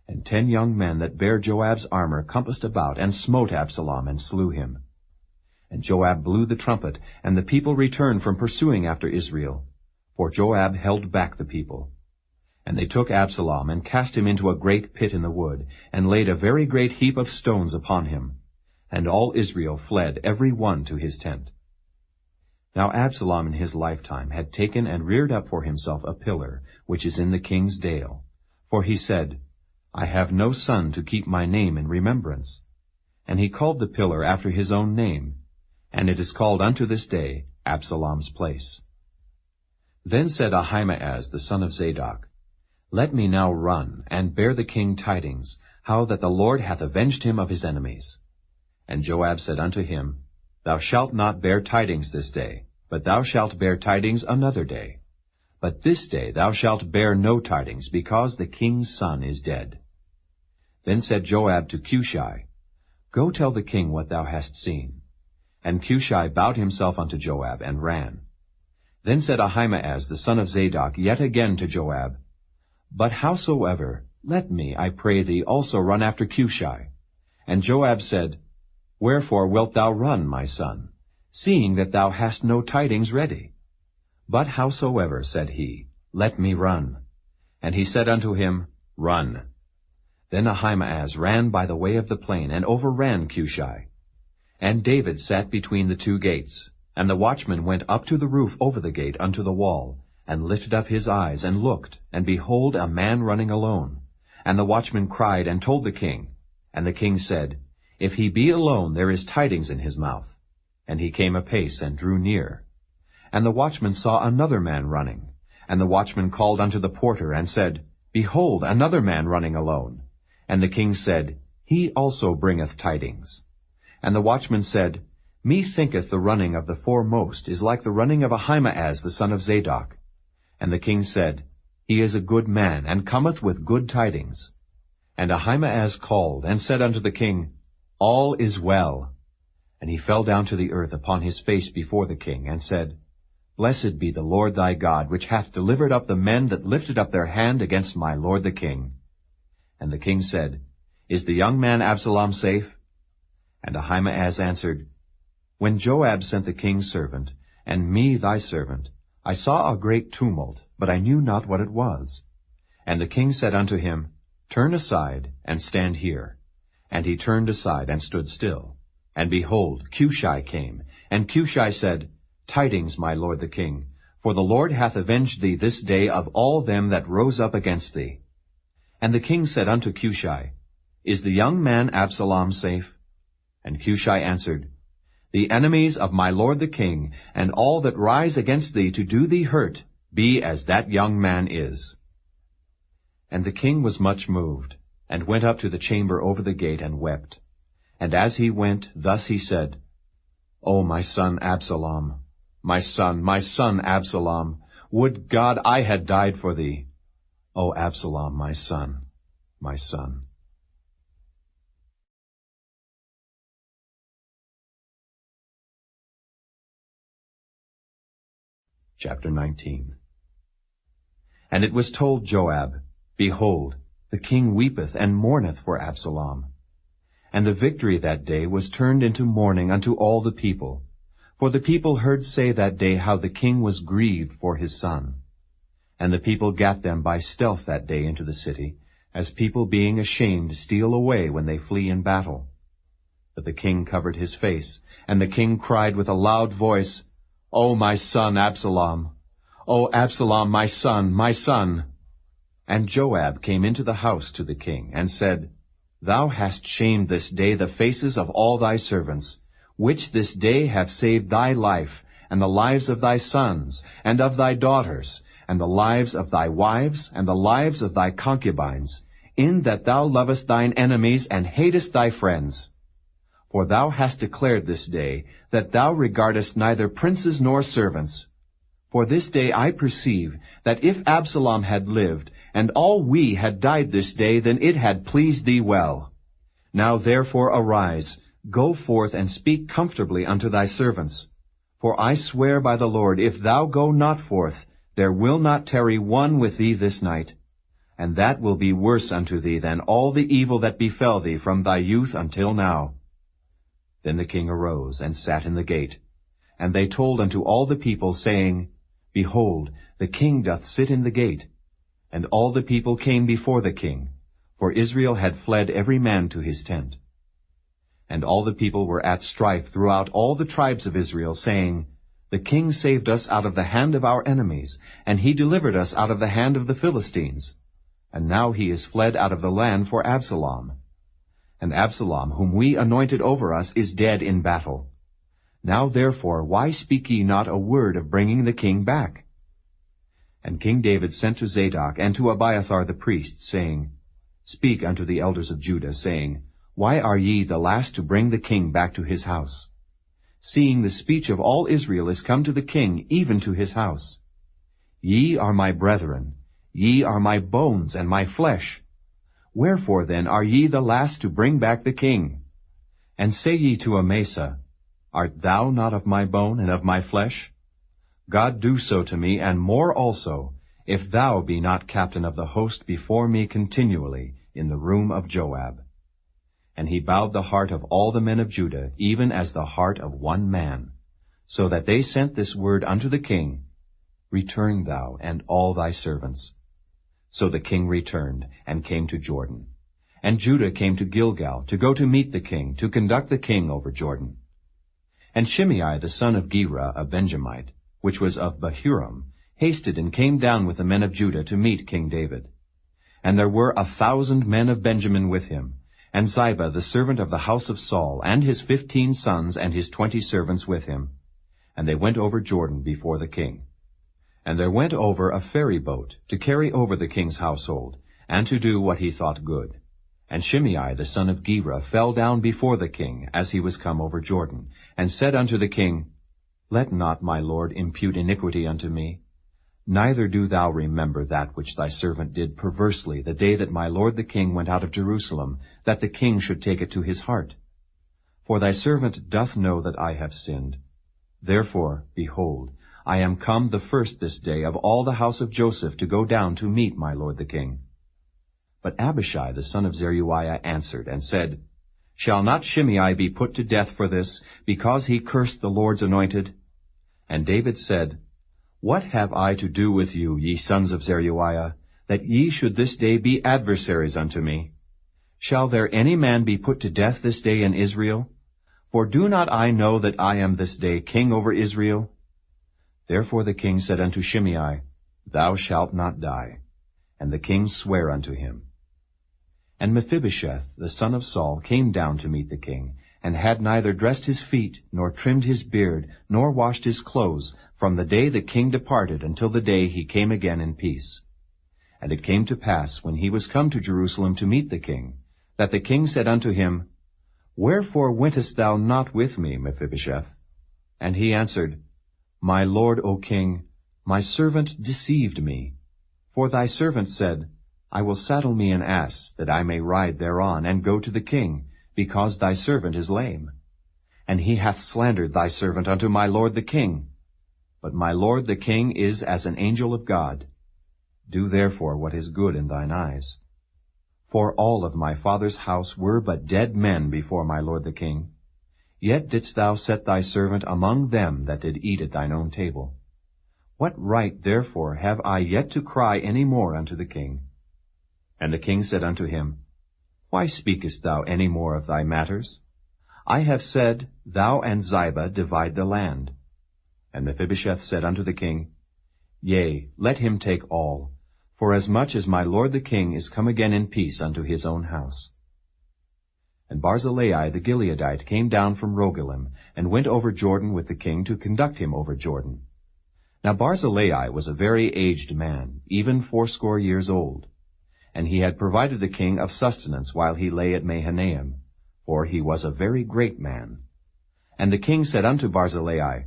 And 10 young men that bare Joab's armor compassed about, and smote Absalom, and slew him. And Joab blew the trumpet, and the people returned from pursuing after Israel, for Joab held back the people. And they took Absalom, and cast him into a great pit in the wood, and laid a very great heap of stones upon him. And all Israel fled every one to his tent. Now Absalom in his lifetime had taken and reared up for himself a pillar, which is in the king's dale. For he said, I have no son to keep my name in remembrance. And he called the pillar after his own name, and it is called unto this day Absalom's place. Then said Ahimaaz the son of Zadok, Let me now run, and bear the king tidings, how that the Lord hath avenged him of his enemies. And Joab said unto him, Thou shalt not bear tidings this day, but thou shalt bear tidings another day. But this day thou shalt bear no tidings, because the king's son is dead. Then said Joab to Cushai, Go tell the king what thou hast seen. And Cushai bowed himself unto Joab, and ran. Then said Ahimaaz the son of Zadok yet again to Joab, But howsoever, let me, I pray thee, also run after Cushai. And Joab said, Wherefore wilt thou run, my son, seeing that thou hast no tidings ready? But howsoever, said he, let me run. And he said unto him, Run. Then Ahimaaz ran by the way of the plain, and overran Cushai. And David sat between the 2 gates, and the watchman went up to the roof over the gate unto the wall, and lifted up his eyes, and looked, and behold, a man running alone. And the watchman cried, and told the king. And the king said, If he be alone, there is tidings in his mouth. And he came apace, and drew near. And the watchman saw another man running. And the watchman called unto the porter, and said, Behold, another man running alone. And the king said, He also bringeth tidings. And the watchman said, Methinketh the running of the foremost is like the running of Ahimaaz the son of Zadok. And the king said, He is a good man, and cometh with good tidings. And Ahimaaz called, and said unto the king, All is well. And he fell down to the earth upon his face before the king, and said, Blessed be the Lord thy God, which hath delivered up the men that lifted up their hand against my lord the king. And the king said, Is the young man Absalom safe? And Ahimaaz answered, When Joab sent the king's servant, and me thy servant, I saw a great tumult, but I knew not what it was. And the king said unto him, Turn aside, and stand here. And he turned aside, and stood still. And behold, Cushai came. And Cushai said, Tidings, my lord the king, for the Lord hath avenged thee this day of all them that rose up against thee. And the king said unto Cushai, Is the young man Absalom safe? And Cushai answered, The enemies of my lord the king, and all that rise against thee to do thee hurt, be as that young man is. And the king was much moved, and went up to the chamber over the gate, and wept. And as he went, thus he said, O my son Absalom, my son Absalom, would God I had died for thee. O Absalom, my son, my son. Chapter 19. And it was told Joab, Behold, the king weepeth and mourneth for Absalom. And the victory that day was turned into mourning unto all the people. For the people heard say that day how the king was grieved for his son. And the people gat them by stealth that day into the city, as people being ashamed steal away when they flee in battle. But the king covered his face, and the king cried with a loud voice, O my son Absalom! O Absalom, my son, my son! And Joab came into the house to the king, and said, Thou hast shamed this day the faces of all thy servants, which this day have saved thy life, and the lives of thy sons, and of thy daughters, and the lives of thy wives, and the lives of thy concubines, in that thou lovest thine enemies, and hatest thy friends. For thou hast declared this day, that thou regardest neither princes nor servants. For this day I perceive, that if Absalom had lived, and all we had died this day, then it had pleased thee well. Now therefore arise, go forth and speak comfortably unto thy servants. For I swear by the Lord, if thou go not forth, there will not tarry one with thee this night, and that will be worse unto thee than all the evil that befell thee from thy youth until now. Then the king arose, and sat in the gate. And they told unto all the people, saying, Behold, the king doth sit in the gate. And all the people came before the king, for Israel had fled every man to his tent. And all the people were at strife throughout all the tribes of Israel, saying, The king saved us out of the hand of our enemies, and he delivered us out of the hand of the Philistines. And now he is fled out of the land for Absalom. And Absalom, whom we anointed over us, is dead in battle. Now therefore, why speak ye not a word of bringing the king back? And King David sent to Zadok and to Abiathar the priest, saying, Speak unto the elders of Judah, saying, Why are ye the last to bring the king back to his house? Seeing the speech of all Israel is come to the king, even to his house. Ye are my brethren, ye are my bones and my flesh. Wherefore then are ye the last to bring back the king? And say ye to Amasa, Art thou not of my bone and of my flesh? God do so to me, and more also, if thou be not captain of the host before me continually in the room of Joab. And he bowed the heart of all the men of Judah, even as the heart of one man, so that they sent this word unto the king, Return thou and all thy servants. So the king returned, and came to Jordan. And Judah came to Gilgal, to go to meet the king, to conduct the king over Jordan. And Shimei the son of Gera, a Benjamite, which was of Bahurim, hasted and came down with the men of Judah to meet King David. And there were 1,000 men of Benjamin with him, and Ziba the servant of the house of Saul, and his 15 sons and his 20 servants with him. And they went over Jordan before the king. And there went over a ferry boat to carry over the king's household, and to do what he thought good. And Shimei the son of Gera fell down before the king, as he was come over Jordan, and said unto the king, Let not my lord impute iniquity unto me. Neither do thou remember that which thy servant did perversely the day that my lord the king went out of Jerusalem, that the king should take it to his heart. For thy servant doth know that I have sinned. Therefore, behold, I am come the first this day of all the house of Joseph to go down to meet my lord the king. But Abishai the son of Zeruiah answered and said, Shall not Shimei be put to death for this, because he cursed the Lord's anointed? And David said, What have I to do with you, ye sons of Zeruiah, that ye should this day be adversaries unto me? Shall there any man be put to death this day in Israel? For do not I know that I am this day king over Israel? Therefore the king said unto Shimei, Thou shalt not die. And the king sware unto him. And Mephibosheth, the son of Saul, came down to meet the king, and had neither dressed his feet, nor trimmed his beard, nor washed his clothes, from the day the king departed until the day he came again in peace. And it came to pass, when he was come to Jerusalem to meet the king, that the king said unto him, Wherefore wentest thou not with me, Mephibosheth? And he answered, My lord, O king, my servant deceived me. For thy servant said, I will saddle me an ass, that I may ride thereon, and go to the king, because thy servant is lame. And he hath slandered thy servant unto my lord the king. But my lord the king is as an angel of God. Do therefore what is good in thine eyes. For all of my father's house were but dead men before my lord the king. Yet didst thou set thy servant among them that did eat at thine own table. What right therefore have I yet to cry any more unto the king? And the king said unto him, Why speakest thou any more of thy matters? I have said, Thou and Ziba divide the land. And Mephibosheth said unto the king, Yea, let him take all, forasmuch as my lord the king is come again in peace unto his own house. And Barzillai the Gileadite came down from Rogelim, and went over Jordan with the king to conduct him over Jordan. Now Barzillai was a very aged man, even 80 years old. And he had provided the king of sustenance while he lay at Mahanaim, for he was a very great man. And the king said unto Barzillai,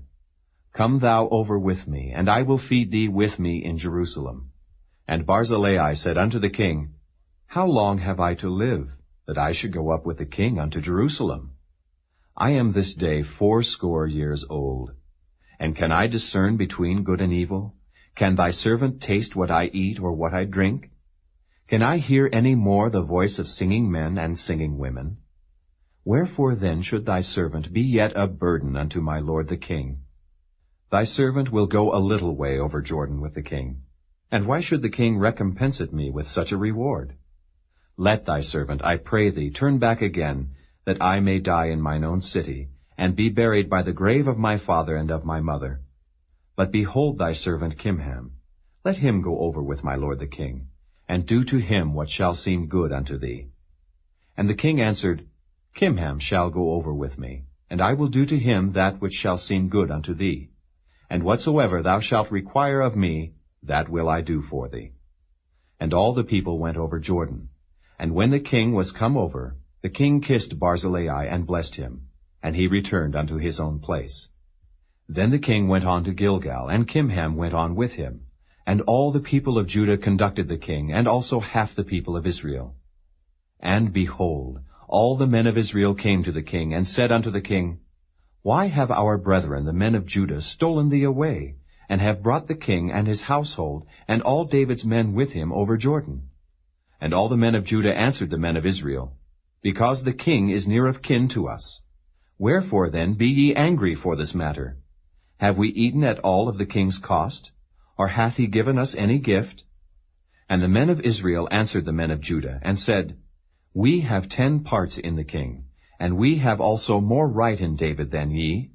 Come thou over with me, and I will feed thee with me in Jerusalem. And Barzillai said unto the king, How long have I to live, that I should go up with the king unto Jerusalem? I am this day 80 years old. And can I discern between good and evil? Can thy servant taste what I eat or what I drink? Can I hear any more the voice of singing men and singing women? Wherefore then should thy servant be yet a burden unto my lord the king? Thy servant will go a little way over Jordan with the king. And why should the king recompense me with such a reward? Let thy servant, I pray thee, turn back again, that I may die in mine own city, and be buried by the grave of my father and of my mother. But behold thy servant Kimham. Let him go over with my lord the king, and do to him what shall seem good unto thee. And the king answered, Kimham shall go over with me, and I will do to him that which shall seem good unto thee. And whatsoever thou shalt require of me, that will I do for thee. And all the people went over Jordan. And when the king was come over, the king kissed Barzillai and blessed him, and he returned unto his own place. Then the king went on to Gilgal, and Kimham went on with him. And all the people of Judah conducted the king, and also half the people of Israel. And behold, all the men of Israel came to the king, and said unto the king, Why have our brethren, the men of Judah, stolen thee away, and have brought the king and his household, and all David's men with him over Jordan? And all the men of Judah answered the men of Israel, Because the king is near of kin to us. Wherefore then be ye angry for this matter? Have we eaten at all of the king's cost? Or hath he given us any gift? And the men of Israel answered the men of Judah, and said, We have 10 parts in the king, and we have also more right in David than ye.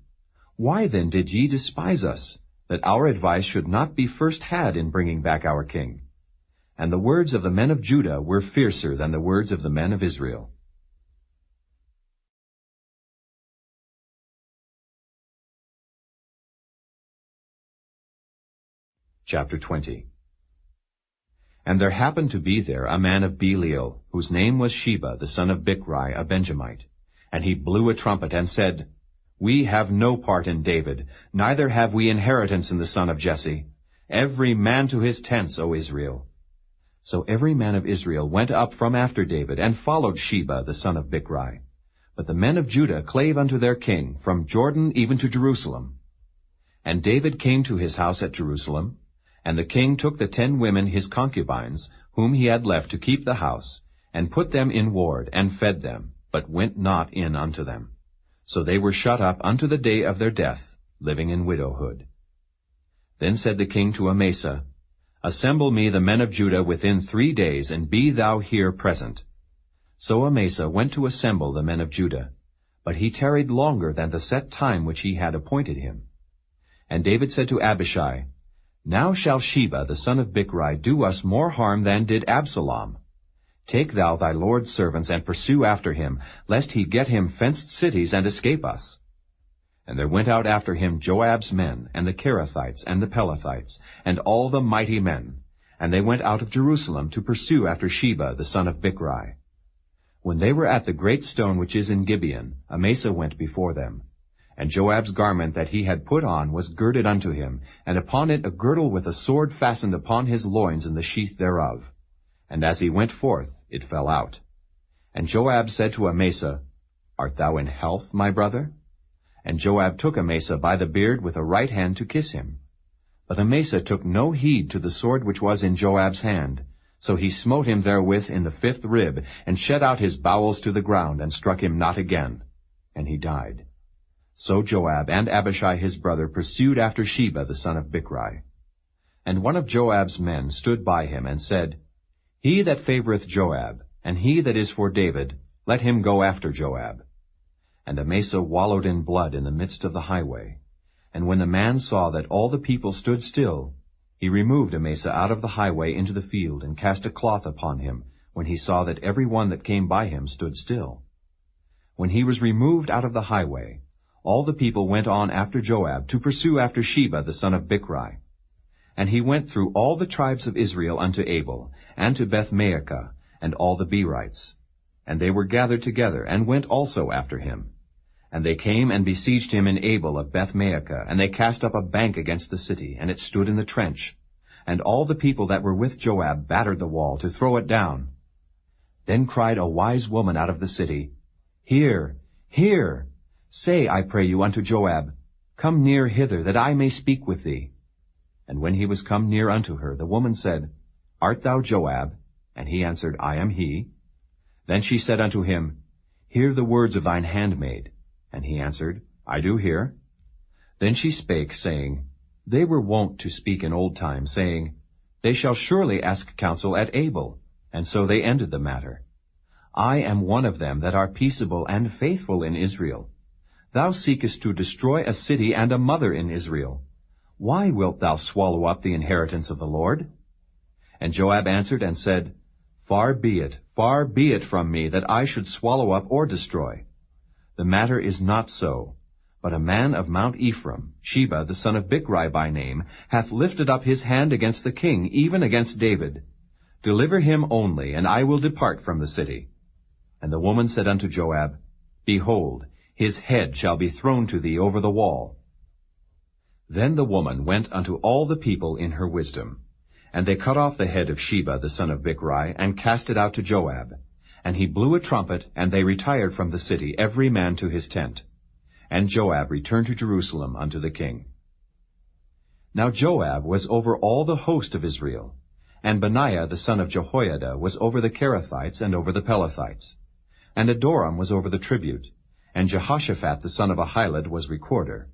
Why then did ye despise us, that our advice should not be first had in bringing back our king? And the words of the men of Judah were fiercer than the words of the men of Israel. Chapter 20. And there happened to be there a man of Belial, whose name was Sheba, the son of Bichri, a Benjamite. And he blew a trumpet, and said, We have no part in David, neither have we inheritance in the son of Jesse. Every man to his tents, O Israel. So every man of Israel went up from after David, and followed Sheba, the son of Bichri. But the men of Judah clave unto their king, from Jordan even to Jerusalem. And David came to his house at Jerusalem, and the king took the 10 women his concubines, whom he had left to keep the house, and put them in ward, and fed them, but went not in unto them. So they were shut up unto the day of their death, living in widowhood. Then said the king to Amasa, Assemble me the men of Judah within 3 days, and be thou here present. So Amasa went to assemble the men of Judah, but he tarried longer than the set time which he had appointed him. And David said to Abishai, Now shall Sheba the son of Bichri do us more harm than did Absalom. Take thou thy lord's servants, and pursue after him, lest he get him fenced cities, and escape us. And there went out after him Joab's men, and the Kerethites, and the Pelethites, and all the mighty men. And they went out of Jerusalem to pursue after Sheba the son of Bichri. When they were at the great stone which is in Gibeon, Amasa went before them. And Joab's garment that he had put on was girded unto him, and upon it a girdle with a sword fastened upon his loins in the sheath thereof. And as he went forth, it fell out. And Joab said to Amasa, Art thou in health, my brother? And Joab took Amasa by the beard with the right hand to kiss him. But Amasa took no heed to the sword which was in Joab's hand. So he smote him therewith in the 5th rib, and shed out his bowels to the ground, and struck him not again. And he died. So Joab and Abishai his brother pursued after Sheba the son of Bichri. And one of Joab's men stood by him, and said, He that favoureth Joab, and he that is for David, let him go after Joab. And Amasa wallowed in blood in the midst of the highway. And when the man saw that all the people stood still, he removed Amasa out of the highway into the field, and cast a cloth upon him, when he saw that every one that came by him stood still. When he was removed out of the highway, all the people went on after Joab to pursue after Sheba the son of Bichri. And he went through all the tribes of Israel unto Abel, and to Beth-maachah, and all the Berites. And they were gathered together, and went also after him. And they came and besieged him in Abel of Beth-maachah, and they cast up a bank against the city, and it stood in the trench. And all the people that were with Joab battered the wall to throw it down. Then cried a wise woman out of the city, Hear, hear! Say, I pray you, unto Joab, Come near hither, that I may speak with thee. And when he was come near unto her, the woman said, Art thou Joab? And he answered, I am he. Then she said unto him, Hear the words of thine handmaid. And he answered, I do hear. Then she spake, saying, They were wont to speak in old time, saying, They shall surely ask counsel at Abel. And so they ended the matter. I am one of them that are peaceable and faithful in Israel. Thou seekest to destroy a city and a mother in Israel. Why wilt thou swallow up the inheritance of the Lord? And Joab answered and said, far be it from me that I should swallow up or destroy. The matter is not so, but a man of Mount Ephraim, Sheba the son of Bichri by name, hath lifted up his hand against the king, even against David. Deliver him only, and I will depart from the city. And the woman said unto Joab, Behold, his head shall be thrown to thee over the wall. Then the woman went unto all the people in her wisdom. And they cut off the head of Sheba the son of Bichri, and cast it out to Joab. And he blew a trumpet, and they retired from the city, every man to his tent. And Joab returned to Jerusalem unto the king. Now Joab was over all the host of Israel, and Benaiah the son of Jehoiada was over the Kerethites and over the Pelethites. And Adoram was over the tribute, and Jehoshaphat the son of Ahilud was recorder,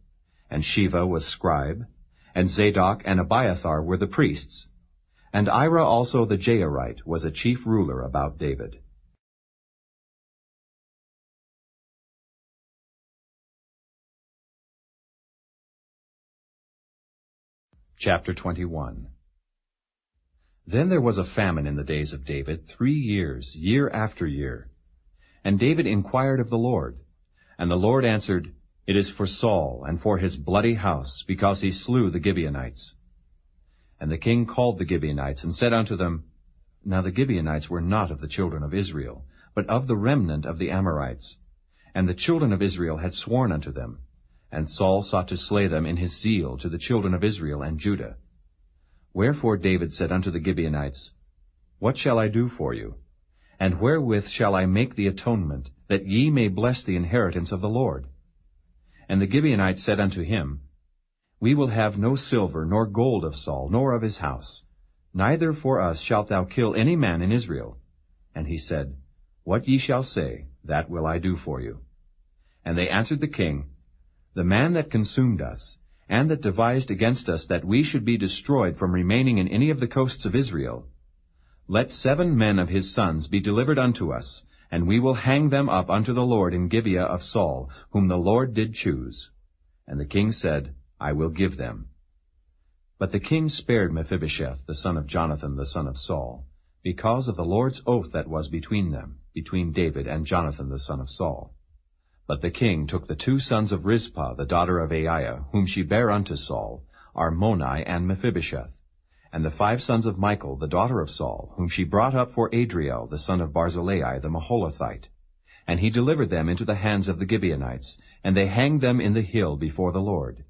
and Sheva was scribe, and Zadok and Abiathar were the priests, and Ira also the Jairite was a chief ruler about David. Chapter 21. Then there was a famine in the days of David 3 years, year after year. And David inquired of the Lord. And the Lord answered, It is for Saul, and for his bloody house, because he slew the Gibeonites. And the king called the Gibeonites, and said unto them, Now the Gibeonites were not of the children of Israel, but of the remnant of the Amorites. And the children of Israel had sworn unto them. And Saul sought to slay them in his zeal to the children of Israel and Judah. Wherefore David said unto the Gibeonites, What shall I do for you? And wherewith shall I make the atonement, that ye may bless the inheritance of the Lord? And the Gibeonites said unto him, We will have no silver nor gold of Saul, nor of his house. Neither for us shalt thou kill any man in Israel. And he said, What ye shall say, that will I do for you. And they answered the king, The man that consumed us, and that devised against us that we should be destroyed from remaining in any of the coasts of Israel, let 7 men of his sons be delivered unto us, and we will hang them up unto the Lord in Gibeah of Saul, whom the Lord did choose. And the king said, I will give them. But the king spared Mephibosheth, the son of Jonathan, the son of Saul, because of the Lord's oath that was between them, between David and Jonathan, the son of Saul. But the king took the 2 sons of Rizpah, the daughter of Aiah, whom she bare unto Saul, Armoni and Mephibosheth, and the 5 sons of Michal, the daughter of Saul, whom she brought up for Adriel, the son of Barzillai, the Maholathite. And he delivered them into the hands of the Gibeonites, and they hanged them in the hill before the Lord.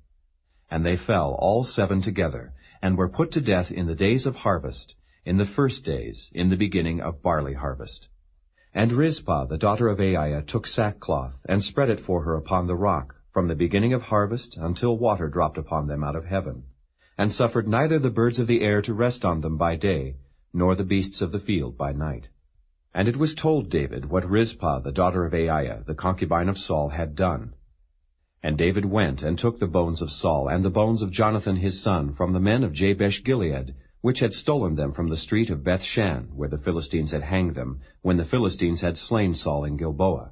And they fell all 7 together, and were put to death in the days of harvest, in the first days, in the beginning of barley harvest. And Rizpah, the daughter of Aiah, took sackcloth, and spread it for her upon the rock, from the beginning of harvest until water dropped upon them out of heaven, and suffered neither the birds of the air to rest on them by day, nor the beasts of the field by night. And it was told David what Rizpah, the daughter of Aiah, the concubine of Saul, had done. And David went and took the bones of Saul and the bones of Jonathan his son from the men of Jabesh-Gilead, which had stolen them from the street of Bethshan, where the Philistines had hanged them, when the Philistines had slain Saul in Gilboa.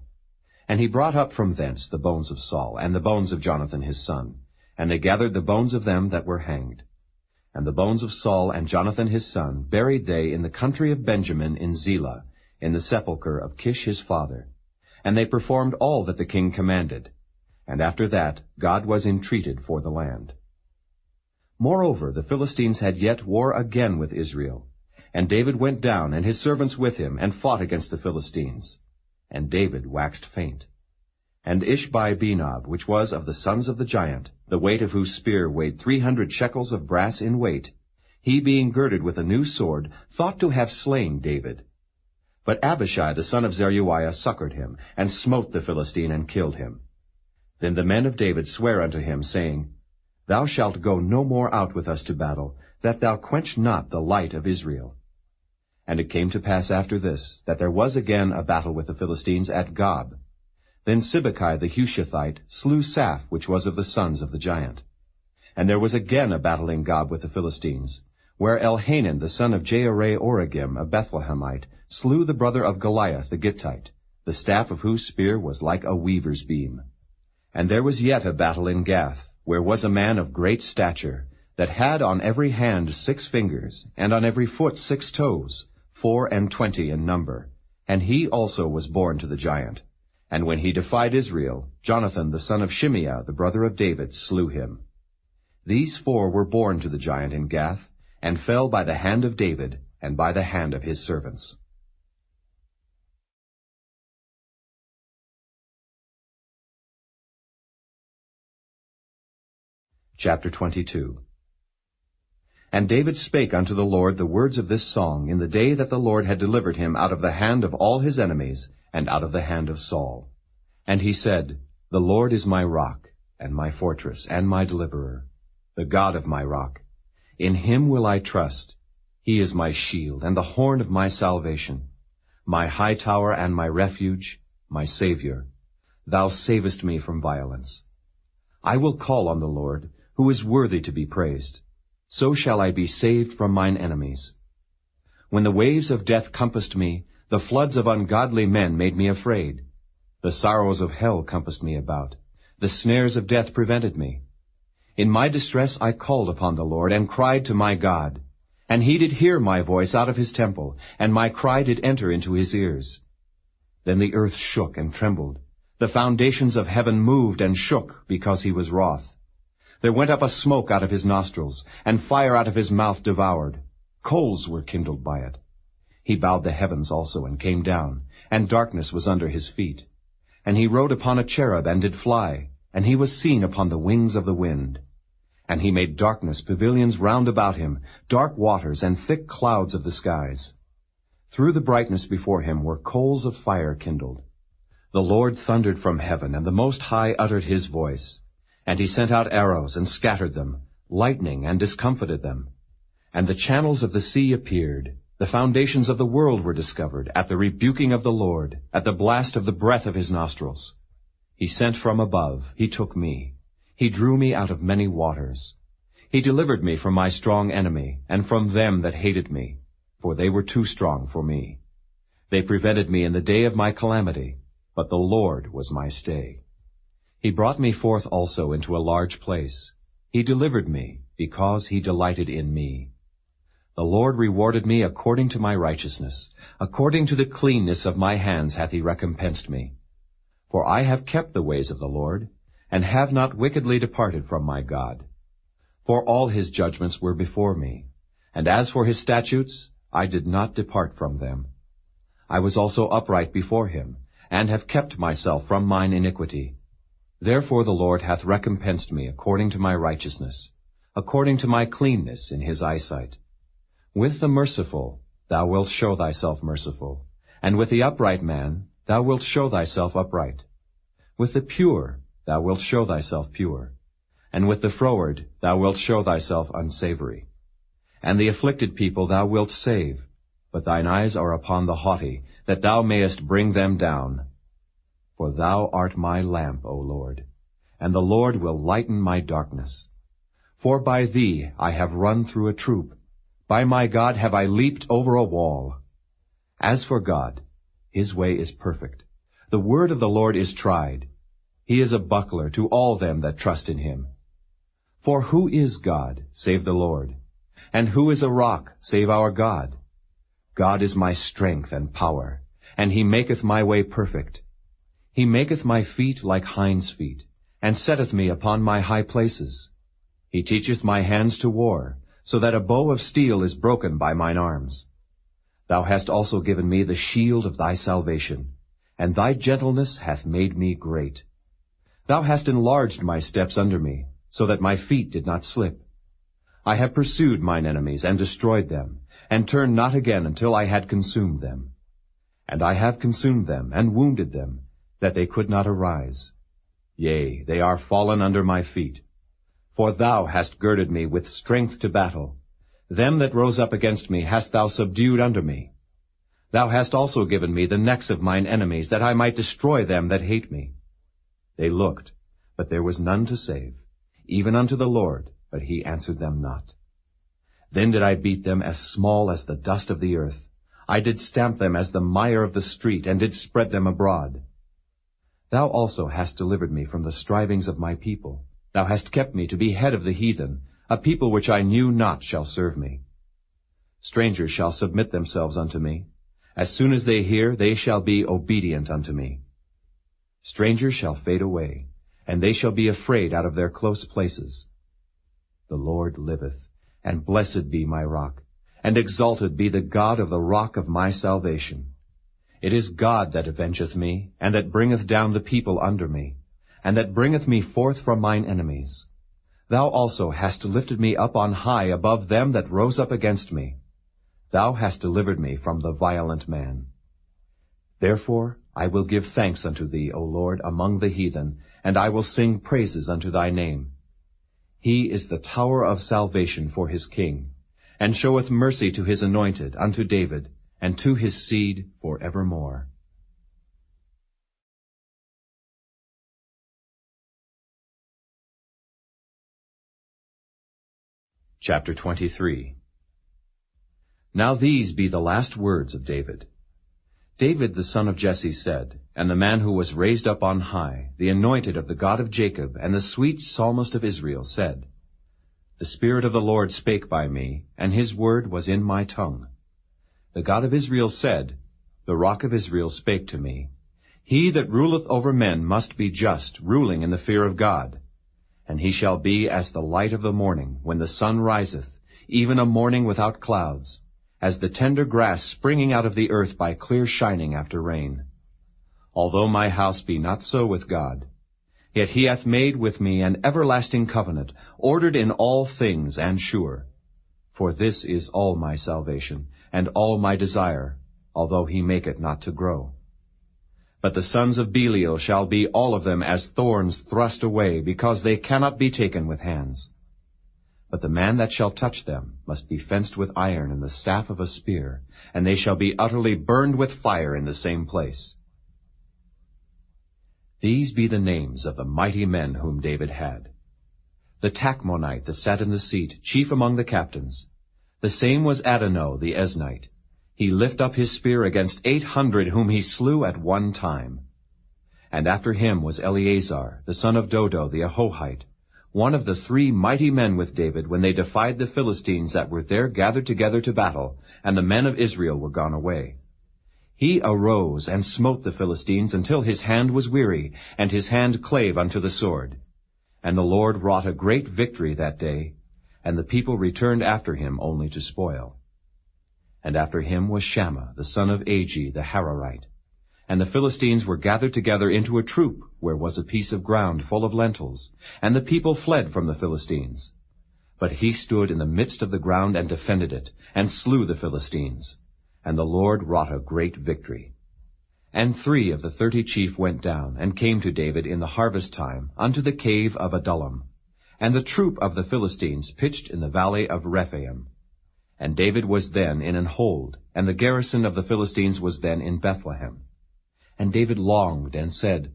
And he brought up from thence the bones of Saul, and the bones of Jonathan his son, and they gathered the bones of them that were hanged. And the bones of Saul and Jonathan his son buried they in the country of Benjamin in Zelah, in the sepulchre of Kish his father. And they performed all that the king commanded. And after that God was entreated for the land. Moreover, the Philistines had yet war again with Israel. And David went down, and his servants with him, and fought against the Philistines. And David waxed faint. And Ishbi-Benob, which was of the sons of the giant, the weight of whose spear weighed 300 shekels of brass in weight, he being girded with a new sword, thought to have slain David. But Abishai the son of Zeruiah succored him, and smote the Philistine, and killed him. Then the men of David sware unto him, saying, Thou shalt go no more out with us to battle, that thou quench not the light of Israel. And it came to pass after this, that there was again a battle with the Philistines at Gob. Then Sibbecai the Hushathite slew Saph, which was of the sons of the giant. And there was again a battle in Gob with the Philistines, where Elhanan the son of Jehoram a Bethlehemite slew the brother of Goliath the Gittite, the staff of whose spear was like a weaver's beam. And there was yet a battle in Gath, where was a man of great stature, that had on every hand 6 fingers, and on every foot 6 toes, 24 in number. And he also was born to the giant. And when he defied Israel, Jonathan the son of Shimeah, the brother of David, slew him. These 4 were born to the giant in Gath, and fell by the hand of David, and by the hand of his servants. Chapter 22. And David spake unto the Lord the words of this song in the day that the Lord had delivered him out of the hand of all his enemies, and out of the hand of Saul. And he said, The Lord is my rock, and my fortress, and my deliverer, the God of my rock. In him will I trust. He is my shield, and the horn of my salvation, my high tower and my refuge, my Savior. Thou savest me from violence. I will call on the Lord, who is worthy to be praised. So shall I be saved from mine enemies. When the waves of death compassed me, the floods of ungodly men made me afraid. The sorrows of hell compassed me about. The snares of death prevented me. In my distress I called upon the Lord, and cried to my God. And he did hear my voice out of his temple, and my cry did enter into his ears. Then the earth shook and trembled. The foundations of heaven moved and shook, because he was wroth. There went up a smoke out of his nostrils, and fire out of his mouth devoured. Coals were kindled by it. He bowed the heavens also, and came down, and darkness was under his feet. And he rode upon a cherub, and did fly, and he was seen upon the wings of the wind. And he made darkness pavilions round about him, dark waters, and thick clouds of the skies. Through the brightness before him were coals of fire kindled. The Lord thundered from heaven, and the Most High uttered his voice. And he sent out arrows, and scattered them, lightning, and discomfited them. And the channels of the sea appeared. The foundations of the world were discovered, at the rebuking of the Lord, at the blast of the breath of his nostrils. He sent from above, he took me. He drew me out of many waters. He delivered me from my strong enemy, and from them that hated me, for they were too strong for me. They prevented me in the day of my calamity, but the Lord was my stay. He brought me forth also into a large place. He delivered me, because he delighted in me. The Lord rewarded me according to my righteousness. According to the cleanness of my hands hath he recompensed me. For I have kept the ways of the Lord, and have not wickedly departed from my God. For all his judgments were before me, and as for his statutes, I did not depart from them. I was also upright before him, and have kept myself from mine iniquity. Therefore the Lord hath recompensed me according to my righteousness, according to my cleanness in his eyesight. With the merciful thou wilt show thyself merciful, and with the upright man thou wilt show thyself upright. With the pure thou wilt show thyself pure, and with the froward thou wilt show thyself unsavory. And the afflicted people thou wilt save, but thine eyes are upon the haughty, that thou mayest bring them down. For thou art my lamp, O Lord, and the Lord will lighten my darkness. For by thee I have run through a troop, by my God have I leaped over a wall. As for God, his way is perfect. The word of the Lord is tried. He is a buckler to all them that trust in him. For who is God, save the Lord? And who is a rock, save our God? God is my strength and power, and he maketh my way perfect. He maketh my feet like hinds' feet, and setteth me upon my high places. He teacheth my hands to war, so that a bow of steel is broken by mine arms. Thou hast also given me the shield of thy salvation, and thy gentleness hath made me great. Thou hast enlarged my steps under me, so that my feet did not slip. I have pursued mine enemies, and destroyed them, and turned not again until I had consumed them. And I have consumed them, and wounded them, that they could not arise. Yea, they are fallen under my feet. For thou hast girded me with strength to battle. Them that rose up against me hast thou subdued under me. Thou hast also given me the necks of mine enemies, that I might destroy them that hate me. They looked, but there was none to save, even unto the Lord, but he answered them not. Then did I beat them as small as the dust of the earth. I did stamp them as the mire of the street, and did spread them abroad. Thou also hast delivered me from the strivings of my people. Thou hast kept me to be head of the heathen. A people which I knew not shall serve me. Strangers shall submit themselves unto me. As soon as they hear, they shall be obedient unto me. Strangers shall fade away, and they shall be afraid out of their close places. The Lord liveth, and blessed be my rock, and exalted be the God of the rock of my salvation. It is God that avengeth me, and that bringeth down the people under me, and that bringeth me forth from mine enemies. Thou also hast lifted me up on high above them that rose up against me. Thou hast delivered me from the violent man. Therefore I will give thanks unto thee, O Lord, among the heathen, and I will sing praises unto thy name. He is the tower of salvation for his king, and showeth mercy to his anointed, unto David, and to his seed for evermore. Chapter 23. Now these be the last words of David. David the son of Jesse said, and the man who was raised up on high, the anointed of the God of Jacob, and the sweet psalmist of Israel, said, The Spirit of the Lord spake by me, and his word was in my tongue. The God of Israel said, The rock of Israel spake to me. He that ruleth over men must be just, ruling in the fear of God. And he shall be as the light of the morning, when the sun riseth, even a morning without clouds, as the tender grass springing out of the earth by clear shining after rain. Although my house be not so with God, yet he hath made with me an everlasting covenant, ordered in all things and sure. For this is all my salvation, and all my desire, although he make it not to grow. But the sons of Belial shall be all of them as thorns thrust away, because they cannot be taken with hands. But the man that shall touch them must be fenced with iron and the staff of a spear, and they shall be utterly burned with fire in the same place. These be the names of the mighty men whom David had. The Tachmonite that sat in the seat, chief among the captains. The same was Adonai the Eznite. He lift up his spear against 800 whom he slew at one time. And after him was Eleazar, the son of Dodo the Ahohite, one of the 3 mighty men with David, when they defied the Philistines that were there gathered together to battle, and the men of Israel were gone away. He arose and smote the Philistines until his hand was weary, and his hand clave unto the sword. And the Lord wrought a great victory that day, and the people returned after him only to spoil. And after him was Shammah, the son of Agi, the Hararite. And the Philistines were gathered together into a troop, where was a piece of ground full of lentils, and the people fled from the Philistines. But he stood in the midst of the ground and defended it, and slew the Philistines. And the Lord wrought a great victory. And 3 of the 30 chief went down, and came to David in the harvest time, unto the cave of Adullam. And the troop of the Philistines pitched in the valley of Rephaim. And David was then in an hold, and the garrison of the Philistines was then in Bethlehem. And David longed, and said,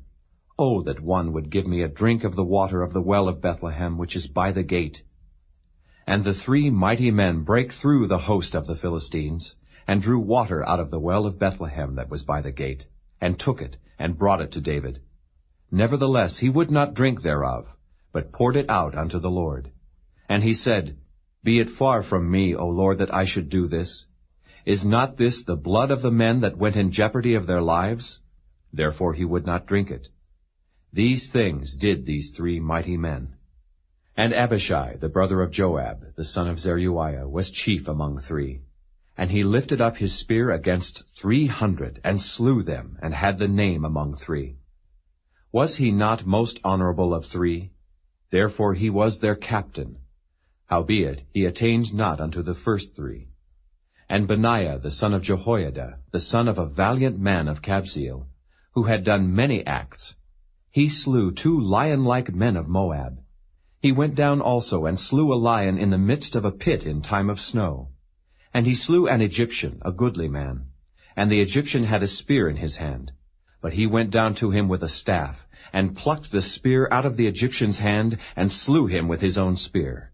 Oh, that one would give me a drink of the water of the well of Bethlehem, which is by the gate. And the 3 mighty men brake through the host of the Philistines, and drew water out of the well of Bethlehem that was by the gate, and took it, and brought it to David. Nevertheless he would not drink thereof, but poured it out unto the Lord. And he said, Be it far from me, O Lord, that I should do this. Is not this the blood of the men that went in jeopardy of their lives? Therefore he would not drink it. These things did these 3 mighty men. And Abishai, the brother of Joab, the son of Zeruiah, was chief among 3. And he lifted up his spear against 300, and slew them, and had the name among 3. Was he not most honorable of 3? Therefore he was their captain. Howbeit he attained not unto the first 3. And Benaiah the son of Jehoiada, the son of a valiant man of Kabzeel, who had done many acts, He slew 2 lion-like men of Moab. He went down also and slew a lion in the midst of a pit in time of snow. And he slew an Egyptian, a goodly man. And the Egyptian had a spear in his hand. But he went down to him with a staff, and plucked the spear out of the Egyptian's hand, and slew him with his own spear.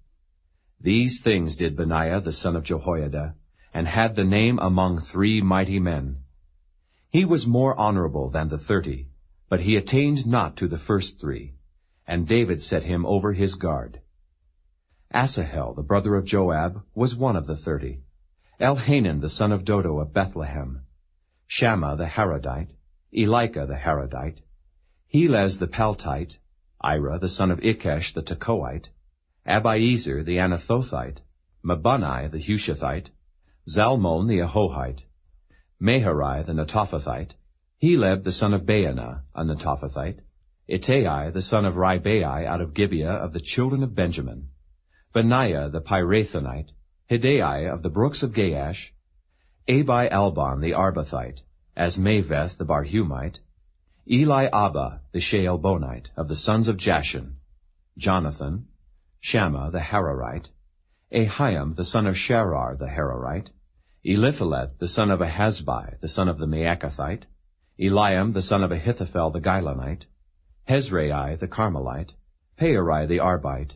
These things did Benaiah the son of Jehoiada, and had the name among 3 mighty men. He was more honorable than the 30, but he attained not to the first 3, and David set him over his guard. Asahel, the brother of Joab, was one of the 30. Elhanan, the son of Dodo of Bethlehem. Shammah the Harodite, Elika the Harodite, Helez the Paltite, Ira the son of Ikesh the Tekoite, Abiezer the Anathothite, Mabunai the Hushathite, Zalmon the Ahohite, Meharai the Netophathite, Heleb the son of Baanah, a Netophathite, Ittai the son of Ribai out of Gibeah of the children of Benjamin, Benaiah the Pirathonite, Hidai of the brooks of Gaash, Abi-Albon the Arbathite, Asmaveth the Barhumite, Eli-Abba the Shaalbonite of the sons of Jashan, Jonathan, Shammah the Hararite, Ahiam the son of Sharar the Hararite, Eliphalet the son of Ahasbai the son of the Maacathite, Eliam the son of Ahithophel the Gilonite, Hezrai the Carmelite, Peori the Arbite,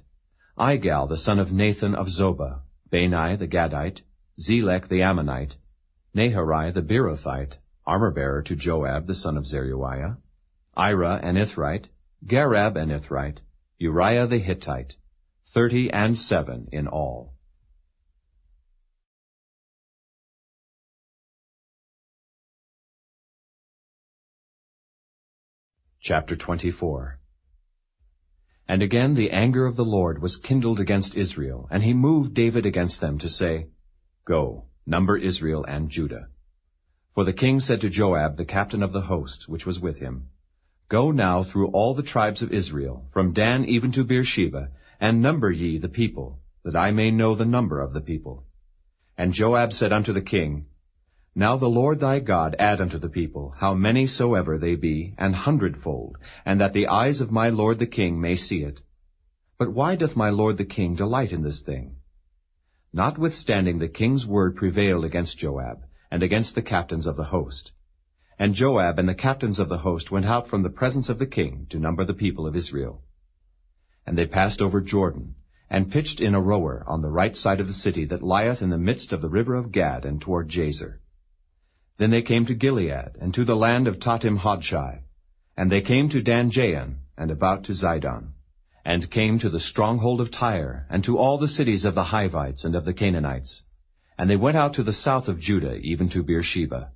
Igal the son of Nathan of Zobah, Bani the Gadite, Zelek the Ammonite, Naharai the Beerothite, armor-bearer to Joab the son of Zeruiah, Ira an Ithrite, Gareb an Ithrite, Uriah the Hittite, 37 in all. Chapter 24. And again the anger of the Lord was kindled against Israel, and he moved David against them to say, Go, number Israel and Judah. For the king said to Joab, the captain of the host, which was with him, Go now through all the tribes of Israel, from Dan even to Beersheba, and number ye the people, that I may know the number of the people. And Joab said unto the king, Now the Lord thy God add unto the people, how many soever they be, 100-fold, and that the eyes of my lord the king may see it. But why doth my lord the king delight in this thing? Notwithstanding the king's word prevailed against Joab, and against the captains of the host. And Joab and the captains of the host went out from the presence of the king to number the people of Israel. And they passed over Jordan, and pitched in Aroer on the right side of the city that lieth in the midst of the river of Gad and toward Jazer. Then they came to Gilead, and to the land of Tatim-Hodshai. And they came to Dan-Jaan, and about to Zidon, and came to the stronghold of Tyre, and to all the cities of the Hivites and of the Canaanites. And they went out to the south of Judah, even to Beersheba.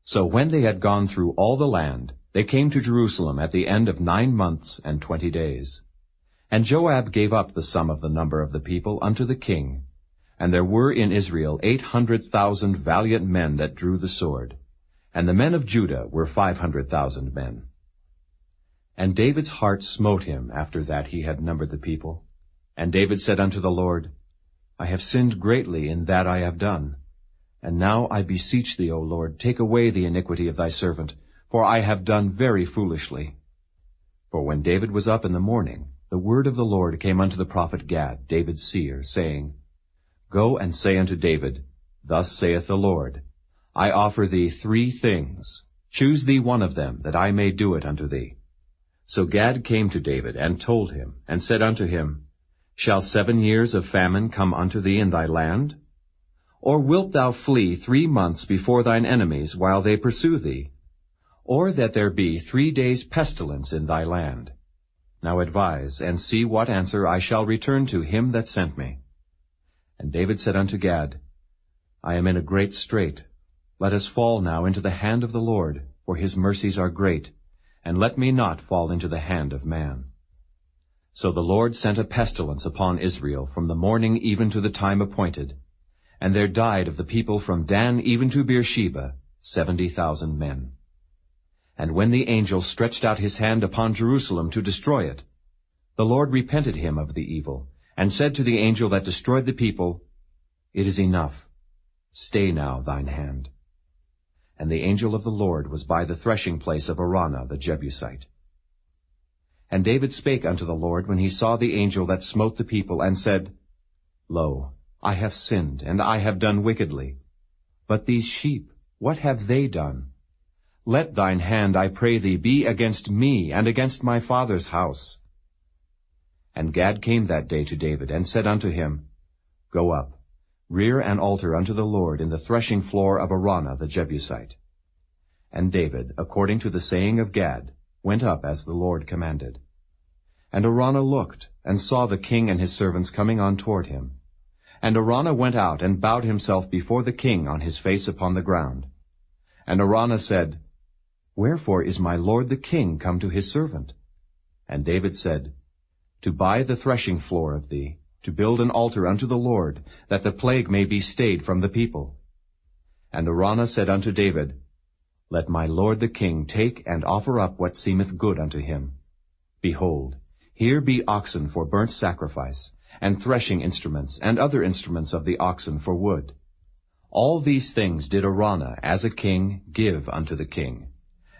So when they had gone through all the land, they came to Jerusalem at the end of 9 months and 20 days. And Joab gave up the sum of the number of the people unto the king. And there were in Israel 800,000 valiant men that drew the sword. And the men of Judah were 500,000 men. And David's heart smote him after that he had numbered the people. And David said unto the Lord, I have sinned greatly in that I have done. And now I beseech thee, O Lord, take away the iniquity of thy servant, for I have done very foolishly. For when David was up in the morning, the word of the Lord came unto the prophet Gad, David's seer, saying, Go and say unto David, Thus saith the Lord, I offer thee 3 things. Choose thee one of them, that I may do it unto thee. So Gad came to David, and told him, and said unto him, Shall 7 years of famine come unto thee in thy land? Or wilt thou flee 3 months before thine enemies, while they pursue thee? Or that there be 3 days pestilence in thy land? Now advise, and see what answer I shall return to him that sent me. And David said unto Gad, I am in a great strait. Let us fall now into the hand of the Lord, for his mercies are great, and let me not fall into the hand of man. So the Lord sent a pestilence upon Israel from the morning even to the time appointed, and there died of the people from Dan even to Beersheba 70,000 men. And when the angel stretched out his hand upon Jerusalem to destroy it, the Lord repented him of the evil, and said to the angel that destroyed the people, It is enough. Stay now thine hand. And the angel of the Lord was by the threshing place of Araunah the Jebusite. And David spake unto the Lord when he saw the angel that smote the people, and said, Lo, I have sinned, and I have done wickedly. But these sheep, what have they done? Let thine hand, I pray thee, be against me, and against my father's house. And Gad came that day to David, and said unto him, Go up, rear an altar unto the Lord in the threshing floor of Araunah the Jebusite. And David, according to the saying of Gad, went up as the Lord commanded. And Araunah looked, and saw the king and his servants coming on toward him. And Araunah went out, and bowed himself before the king on his face upon the ground. And Araunah said, Wherefore is my lord the king come to his servant? And David said, To buy the threshing floor of thee, to build an altar unto the Lord, that the plague may be stayed from the people. And Araunah said unto David, Let my lord the king take and offer up what seemeth good unto him. Behold, here be oxen for burnt sacrifice, and threshing instruments, and other instruments of the oxen for wood. All these things did Araunah, as a king, give unto the king.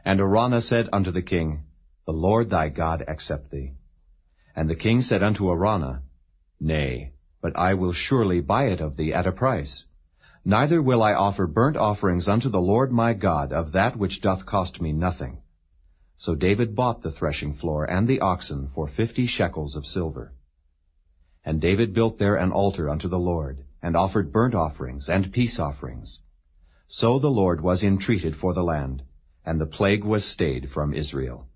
And Araunah said unto the king, The Lord thy God accept thee. And the king said unto Araunah, Nay, but I will surely buy it of thee at a price. Neither will I offer burnt offerings unto the Lord my God of that which doth cost me nothing. So David bought the threshing floor and the oxen for 50 shekels of silver. And David built there an altar unto the Lord, and offered burnt offerings and peace offerings. So the Lord was entreated for the land, and the plague was stayed from Israel.